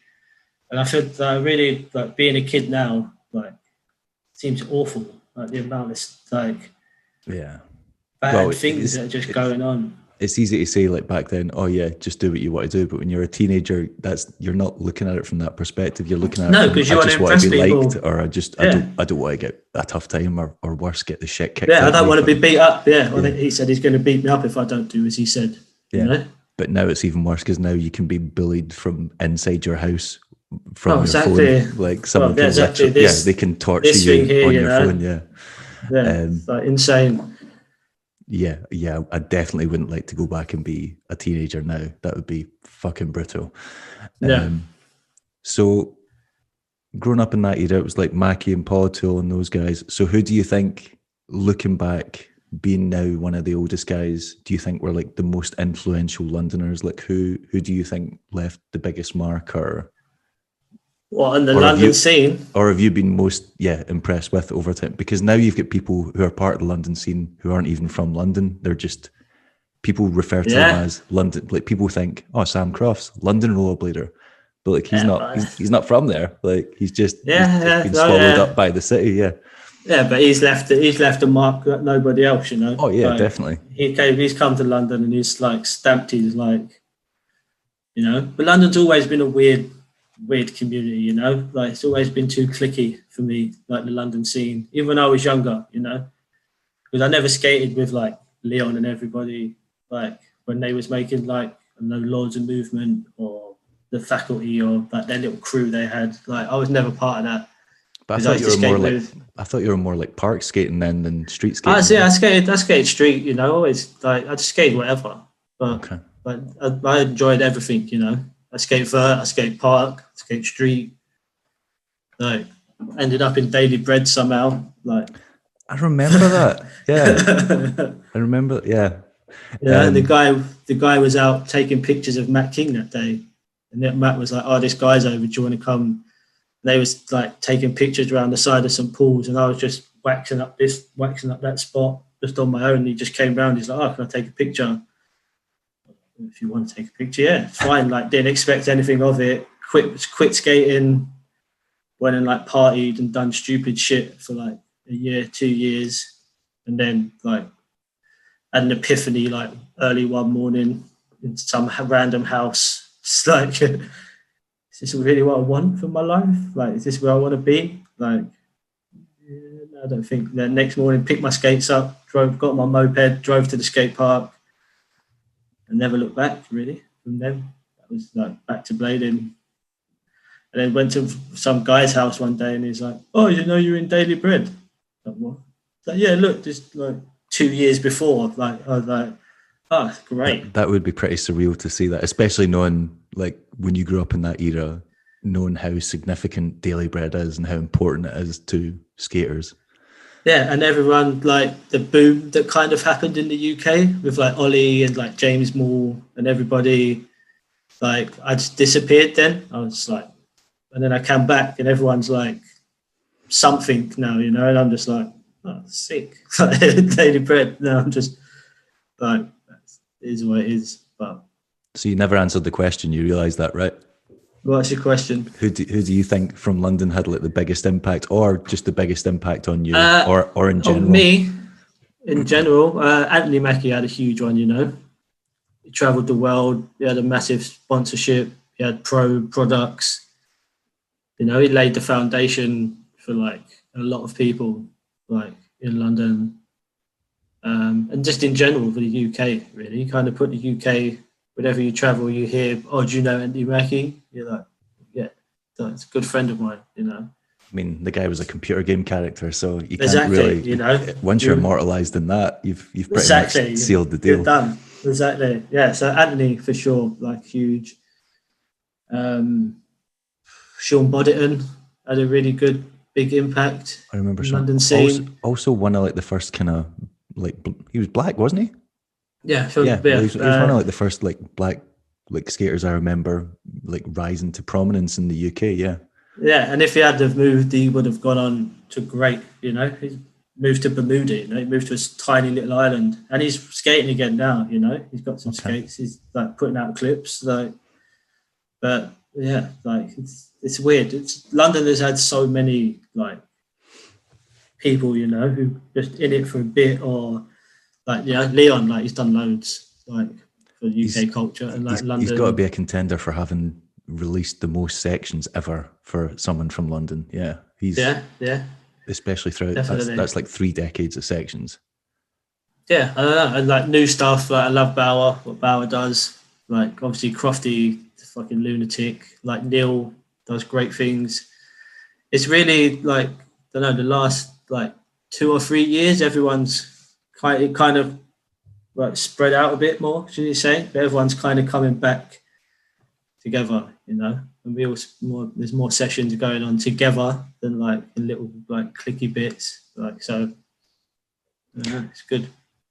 And I feel really like being a kid now, like seems awful. Like the amount of bad things that are just going on. it's easy to say like back then, oh yeah, just do what you want to do. But when you're a teenager, you're not looking at it from that perspective. You're looking at it from, because you I want just to want to impress be people. liked, or I don't want to get a tough time, or worse, get the shit kicked out. I don't want to be beat up. Well, Yeah. he said he's going to beat me up if I don't do as he said. Yeah. You know? But now it's even worse because now you can be bullied from inside your house from your exactly. phone. Like someone can exactly. they can torture you here, on your phone. Yeah. It's like insane. Yeah. I definitely wouldn't like to go back and be a teenager now. That would be fucking brutal. So growing up in that era, it was like Mackie and Politul and those guys. So who do you think, looking back, being now one of the oldest guys, do you think were like the most influential Londoners? Like who do you think left the biggest mark, or what in the London scene? Or have you been most impressed with over time? Because now you've got people who are part of the London scene who aren't even from London. They're just, people refer to them as London. Like people think, oh, Sam Crofts, London rollerblader. But like he's not from there. Like he's just been swallowed up by the city. Yeah, but he's left a mark that nobody else, you know. Oh yeah, like, definitely. He's come to London and he's like stamped his like, you know. But London's always been a weird community, you know. Like it's always been too cliquey for me, like the London scene. Even when I was younger, you know, because I never skated with like Leon and everybody, like when they was making like Lords of Movement or the Faculty or like their little crew they had. Like I was never part of that. But I thought you were more like park skating then than street skating. I skated street, you know, always like I just skated whatever. But I enjoyed everything, you know. I skate vert, I skate park, I skate street. Like ended up in Daily Bread somehow. Like I remember that. Yeah. I remember, yeah. Yeah, and the guy was out taking pictures of Matt King that day. And then Matt was like, oh, this guy's over, do you want to come? They was like taking pictures around the side of St. Paul's, and I was just waxing up that spot just on my own. He just came round. He's like, oh, can I take a picture? If you want to take a picture, yeah, it's fine. Like, didn't expect anything of it. Quit skating, went and like partied and done stupid shit for like a year, 2 years, and then like had an epiphany like early one morning in some random house. It's like, is this really what I want for my life? Like, is this where I want to be? Like, I don't think. The next morning, picked my skates up, got my moped, drove to the skate park, and never looked back really from then. That was like back to blading. And then went to some guy's house one day, and he's like, "Oh, you know, you're in Daily Bread." Like, what? Like, yeah, look, just like 2 years before. Like, I was like, oh, great. That would be pretty surreal to see that, especially knowing, like, when you grew up in that era, knowing how significant Daily Bread is and how important it is to skaters. Yeah, and everyone, like, the boom that kind of happened in the UK with, like, Ollie and, like, James Moore and everybody, like, I just disappeared then. I was like, and then I came back and everyone's, like, something now, you know, and I'm just like, oh, sick. Daily Bread. No, I'm just, like, it is what it is. But so you never answered the question. You realise that, right? What's your question? Who do you think from London had like the biggest impact, or just the biggest impact on you, or in general? On me, in general, Anthony Mackie had a huge one. You know, he travelled the world. He had a massive sponsorship. He had pro products. You know, he laid the foundation for like a lot of people, like in London. And just in general for the UK, really, kind of put the UK, whenever you travel, you hear, oh, do you know Andy Mackie? You're like, yeah, so it's a good friend of mine, you know. I mean, the guy was a computer game character, so you can't exactly, really, you know. Once you're immortalised in that, you've pretty much sealed the deal. You're done. Exactly, yeah. So Anthony, for sure, like huge. Sean Bodditon had a really good, big impact. I remember Sean. London scene. Also one of like the first kind of, like, he was black, wasn't he? Yeah, he was one of like the first like black like skaters I remember like rising to prominence in the UK. Yeah, and if he had have moved, he would have gone on to great. You know, he moved to Bermuda. You know, he moved to a tiny little island, and he's skating again now. You know, he's got some skates. He's like putting out clips. Like, but yeah, like it's weird. London has had so many like people, you know, who just in it for a bit, or like, yeah, Leon, like he's done loads. like for UK culture and like London. He's got to be a contender for having released the most sections ever for someone from London. Yeah, especially throughout that's like 3 decades of sections. Yeah, I don't know, and like new stuff. Like I love Bauer, what Bauer does. Like obviously Crofty, the fucking lunatic. Like Neil does great things. It's really like, I don't know, the last like 2 or 3 years, everyone's kind of like spread out a bit more, should you say? But everyone's kind of coming back together, you know. And there's more sessions going on together than like in little like clicky bits. Like so, it's good.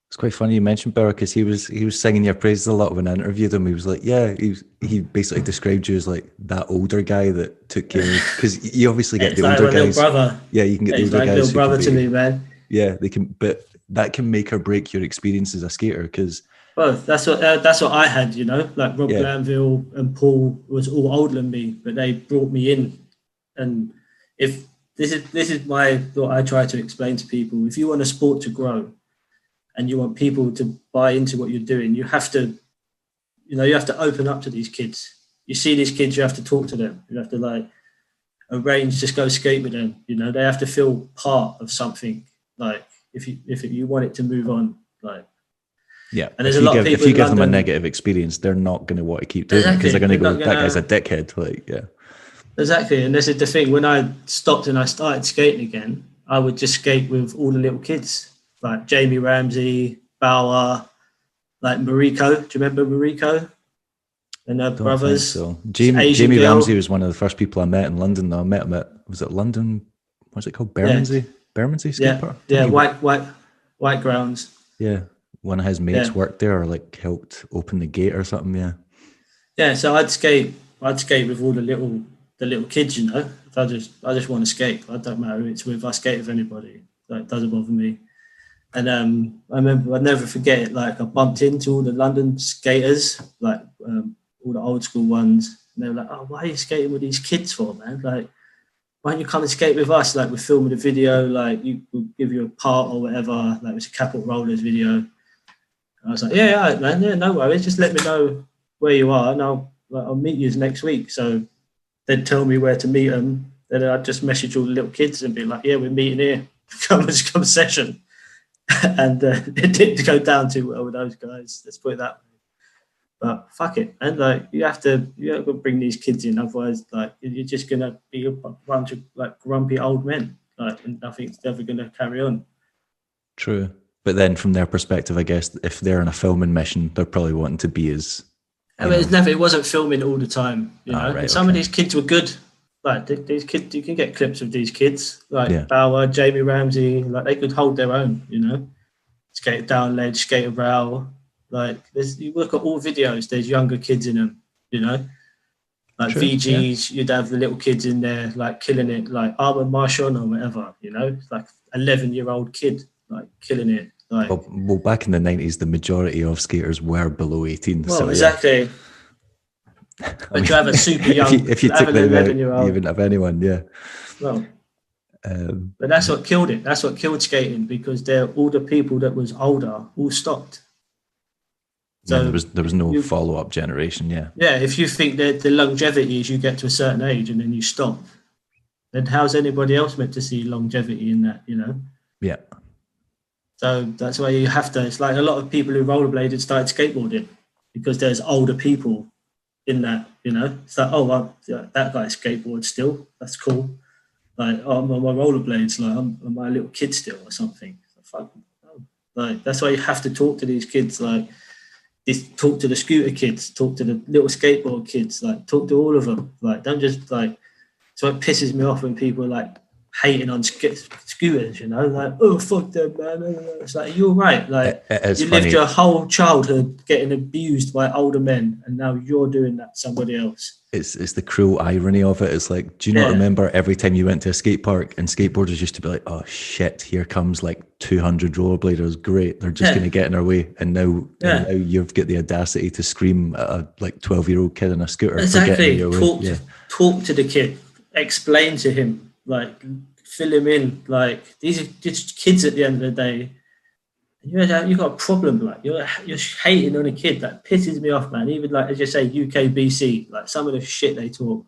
It's quite funny you mentioned Bauer because he was singing your praises a lot when I interviewed him. He was like, yeah, he basically described you as like that older guy that took care of, because you obviously get the like older guys. Little brother. Yeah, you can get the older like guys. Little brother to me, man. Yeah, they can, but that can make or break your experience as a skater because. Well, that's what I had, you know. Like Rob Glanville and Paul was all older than me, but they brought me in. And if this is what I try to explain to people: if you want a sport to grow, and you want people to buy into what you're doing, you have to open up to these kids. You see these kids, you have to talk to them. You have to like arrange, just go skate with them. You know, they have to feel part of something. Like if you want it to move on, like. Yeah, and there's a lot of people. If you give them a negative experience, they're not going to want to keep doing it because they're going to go, "That guy's a dickhead." Like, yeah. Exactly, and this is the thing. When I stopped and I started skating again, I would just skate with all the little kids. Like Jamie Ramsey, Bauer, like Mariko. Do you remember Mariko and her brothers? So Jamie Ramsey was one of the first people I met in London. Though I met him at, was it London? What's it called? Bermondsey? Yeah. Bermondsey Skatepark? Yeah, white grounds. Yeah, one of his mates worked there or like helped open the gate or something. Yeah. Yeah, so I'd skate with all the little kids. You know, if I just want to skate. I don't matter who it's with. I skate with anybody. Like, it doesn't bother me. And I remember, I'd never forget it, like I bumped into all the London skaters, like all the old school ones. And they were like, "Oh, why are you skating with these kids for, man? Like, why don't you come and skate with us? Like, we're filming a video, like we'll give you a part or whatever. Like, it was a Capital Rollers video." And I was like, "Yeah, all right, man. Yeah, no worries. Just let me know where you are and I'll meet you next week." So they'd tell me where to meet them. Then I'd just message all the little kids and be like, "Yeah, we're meeting here. Come session." And it didn't go down too well with those guys. Let's put it that way. But fuck it, and like you have to bring these kids in, otherwise, like you're just gonna be a bunch of like grumpy old men, like, and nothing's ever gonna carry on. True, but then from their perspective, I guess if they're on a filming mission, they're probably wanting to be as. I mean, it wasn't filming all the time, you know. Right, some of these kids were good. Like these kids, you can get clips of these kids, like Bauer, Jamie Ramsey, like they could hold their own, you know. Skate down ledge, skate a rail. Like you look at all videos, there's younger kids in them, you know. Like true, VGs, you'd have the little kids in there, like killing it, like Armand Marchand or whatever, you know. It's like 11-year-old kid, like killing it. Like well, back in the 90s, the majority of skaters were below 18. Well, so, exactly. But you have a super young, if you took them 11-year-old, you wouldn't have anyone, yeah. Well, but that's what killed it. That's what killed skating, because all the people that was older all stopped. So there was no follow-up generation, yeah. Yeah, if you think that the longevity is you get to a certain age and then you stop, then how's anybody else meant to see longevity in that, you know? Yeah. So that's why you have to. It's like a lot of people who rollerbladed started skateboarding because there's older people in that, you know. It's like, oh, well, that guy skateboards still. That's cool. Like, oh, I'm on my rollerblades. Like, I'm my little kid still or something. Like, that's why you have to talk to these kids. Like, talk to the scooter kids, talk to the little skateboard kids. Like, talk to all of them. Like, don't just like. So it pisses me off when people are like hating on scooters, you know, like, oh, fuck them, man. It's like, you're right. Like, you lived your whole childhood getting abused by older men, and now you're doing that to somebody else. It's the cruel irony of it. It's like, do you not remember every time you went to a skate park and skateboarders used to be like, oh shit, here comes like 200 rollerbladers, great, they're just going to get in our way. And now you've got the audacity to scream at a like 12-year-old kid on a scooter. Exactly. Talk to the kid, explain to him, like, fill him in. Like, these are just kids at the end of the day. You got a problem, like you're hating on a kid. That pisses me off, man. Even like, as you say, UKBC, like some of the shit they talk,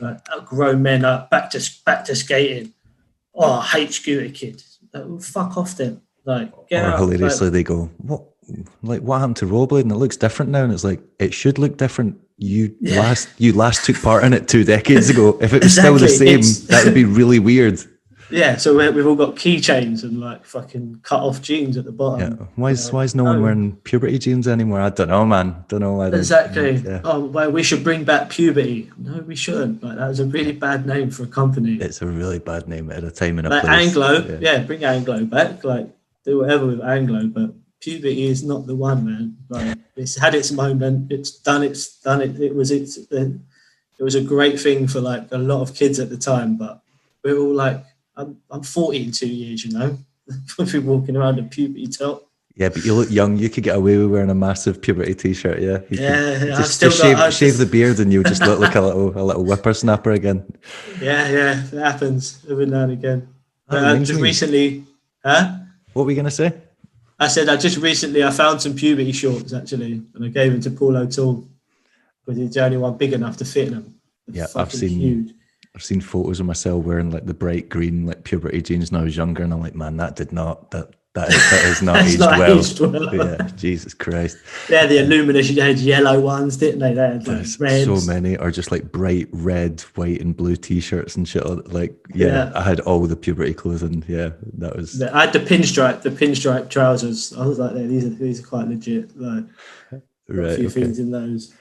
like grown men up back to skating. Oh, I hate scooter kid. Like, well, fuck off then. Like, get or out. hilariously, they go, what happened to rollerblade? And it looks different now. And it's like, it should look different. You last took part in it 2 decades ago. If it was still the same, that would be really weird. Yeah, so we've all got keychains and like fucking cut off jeans at the bottom. Yeah. Why is no one wearing puberty jeans anymore? I don't know, man. Don't know. Exactly. Oh, well, we should bring back puberty. No, we shouldn't. Like, that was a really bad name for a company. It's a really bad name at a time and a like place. Anglo, bring Anglo back. Like, do whatever with Anglo, but puberty is not the one, man. Like, it's had its moment. It's done. It was a great thing for like a lot of kids at the time, but we're all like, I'm 40 in 2 years, you know. We'll be walking around in puberty top. Yeah, but you look young. You could get away with wearing a massive puberty t-shirt. Yeah, just shave the beard, and you'll just look like a little whippersnapper again. Yeah, it happens every now and again. Just recently, huh? What were you gonna say? I said I found some puberty shorts actually, and I gave them to Paul O'Toole because he's the only one big enough to fit in them. They're huge. I've seen photos of myself wearing like the bright green like puberty jeans when I was younger, and I'm like, man, that is not aged well. Yeah, Jesus Christ. Yeah, the Illuminous had yellow ones, didn't they? They had like reds. So many, or just like bright red, white, and blue t-shirts and shit. Like, I had all the puberty clothing. Yeah, that was. I had the pinstripe trousers. I was like, these are quite legit. Like, a few things in those.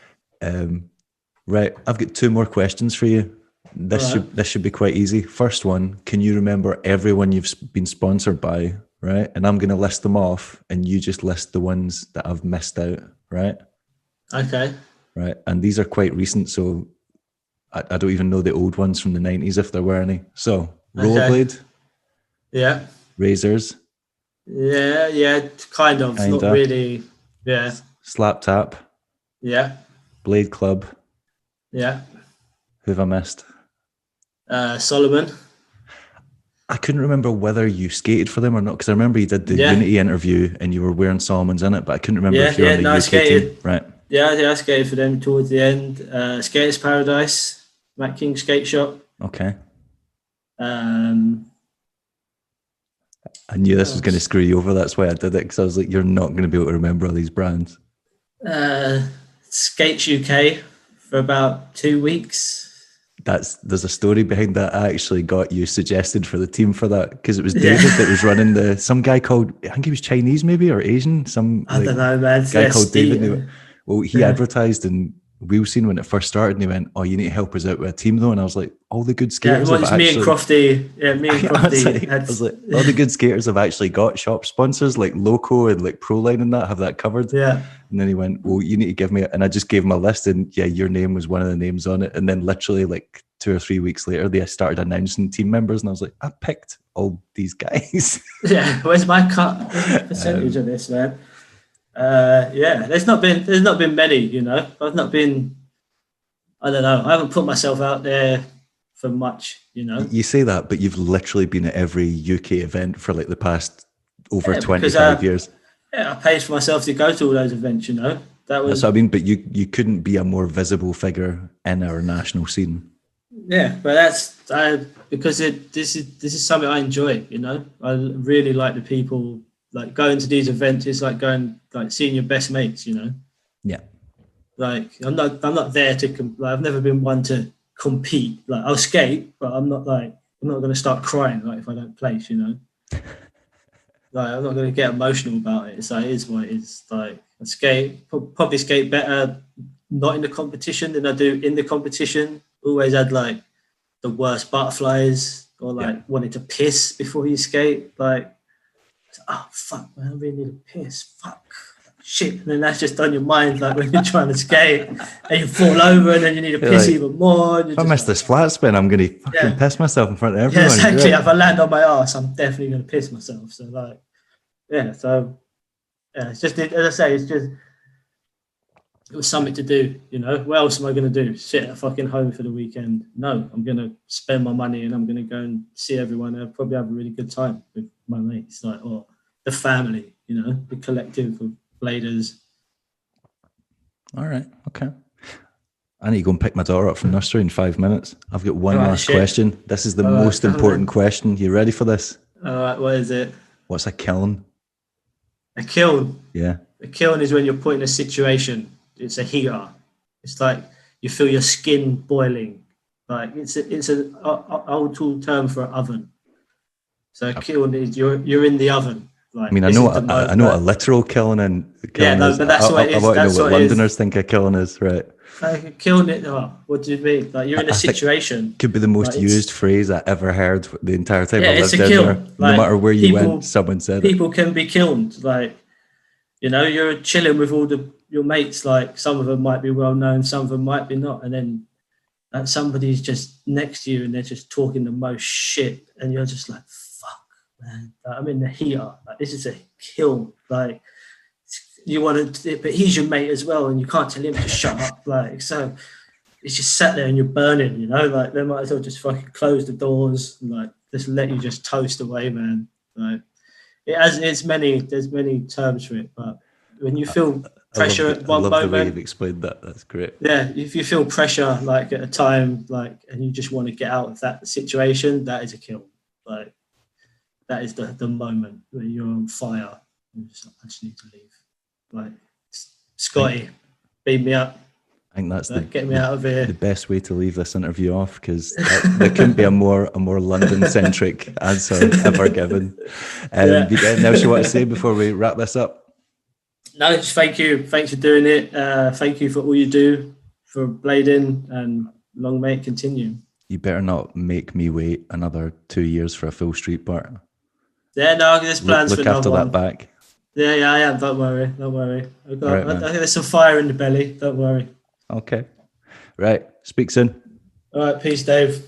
Right, I've got 2 more questions for you. This should be quite easy. First one, can you remember everyone you've been sponsored by? Right, and I'm going to list them off, and you just list the ones that I've missed out. Right. Okay. Right, and these are quite recent, so I don't even know the old ones from the 90s if there were any. So Rollerblade. Yeah. Razors. Yeah, kind of. Not really. Yeah. Slap Tap. Yeah. Blade Club. Yeah. Who have I missed? Solomon. I couldn't remember whether you skated for them or not, because I remember you did the Unity interview and you were wearing Solomon's in it, but I couldn't remember if you were on the UK team. Right. Yeah, I skated for them towards the end. Skaters Paradise, Matt King Skate Shop. Okay. I knew this was going to screw you over. That's why I did it, because I was like, you're not going to be able to remember all these brands. Skates UK for about 2 weeks. There's a story behind that. I actually got you suggested for the team for that, because it was David that was running some guy called, I think he was Chinese maybe, or Asian, I don't know, man. Guy called David. Well, he advertised in Wheelscene when it first started, and he went, "Oh, you need to help us out with a team though." And I was like, "All the good skaters." Yeah, it was me and Crofty. Yeah, me and Crofty. I was like, all the good skaters have actually got shop sponsors like Loco and like Proline and that have that covered. Yeah. And then he went, "Well, you need to give me," and I just gave him a list, and your name was one of the names on it. And then literally like 2 or 3 weeks later, they started announcing team members, and I was like, "I picked all these guys." Yeah, where's my percentage of this, man? There's not been many, you know. I've not been, I don't know, I haven't put myself out there for much, you know. You say that, but you've literally been at every UK event for like the past over 25 years. Yeah, I paid for myself to go to all those events, you know. That's what I mean, but you couldn't be a more visible figure in our national scene. Yeah, but that's because this is something I enjoy, you know. I really like the people. Like going to these events is like going, like seeing your best mates, you know. Yeah. Like I'm not there to I've never been one to compete. Like I'll skate, but I'm not going to start crying like if I don't place, you know. Like I'm not going to get emotional about it. So it is what it is. Like I probably skate better not in the competition than I do in the competition. Always had like the worst butterflies or like wanted to piss before you skate. Like, oh fuck, man, I really need to piss. Fuck, shit. And then that's just on your mind, like when you're trying to skate and you fall over and then you need to piss even more. If I miss this flat spin, I'm going to fucking piss myself in front of everyone. Yeah, exactly. If I land on my ass, I'm definitely going to piss myself. So like, it's just, as I say, it was something to do, you know. What else am I going to do? Sit at fucking home for the weekend? No, I'm going to spend my money and I'm going to go and see everyone. I'll probably have a really good time with my mates. Like, or the family, you know, the collective of bladers. All right. Okay. I need to go and pick my daughter up from nursery in 5 minutes. I've got one last question. This is the most important question. You ready for this? All right. What is it? What's a kiln? A kiln? Yeah. A kiln is when you're put in a situation. It's a heater. It's like you feel your skin boiling. Like it's an old tool term for an oven. So a kiln is you're in the oven. Like, I mean, I know what a literal kiln and kiln is. But that's what it is. I want to know what Londoners think a kiln is, right? Like a kiln, what do you mean? Like you're in a situation. Could be the most used phrase I ever heard the entire time I lived in there. Like, no matter where you went, someone said people can be kilned. Like, you know, you're chilling with all your mates. Like some of them might be well known, some of them might be not, and then somebody's just next to you and they're just talking the most shit, and you're just like, man, like, I'm in the heater. Like, this is a kill. Like, you want to, but he's your mate as well, and you can't tell him to shut up. Like, so it's just sat there and you're burning. You know, like they might as well just fucking close the doors and like just let you just toast away, man. Like, there's many terms for it, but when you feel pressure at one moment, the way you've explained that. That's great. Yeah, if you feel pressure like at a time, like, and you just want to get out of that situation, that is a kill. Like. That is the moment where you're on fire. I just need to leave. Like, Scotty, beat me up. I think that's get me out of here. The best way to leave this interview off, because there couldn't be a more London-centric answer ever given. Have you got anything else you want to say before we wrap this up? No, just thank you. Thanks for doing it. Thank you for all you do for blading, and long may it continue. You better not make me wait another 2 years for a full street bar. Yeah, no, there's plans for another one. Look after that back. Yeah, I am. Don't worry. There's some fire in the belly. Don't worry. Okay. Right. Speak soon. All right. Peace, Dave.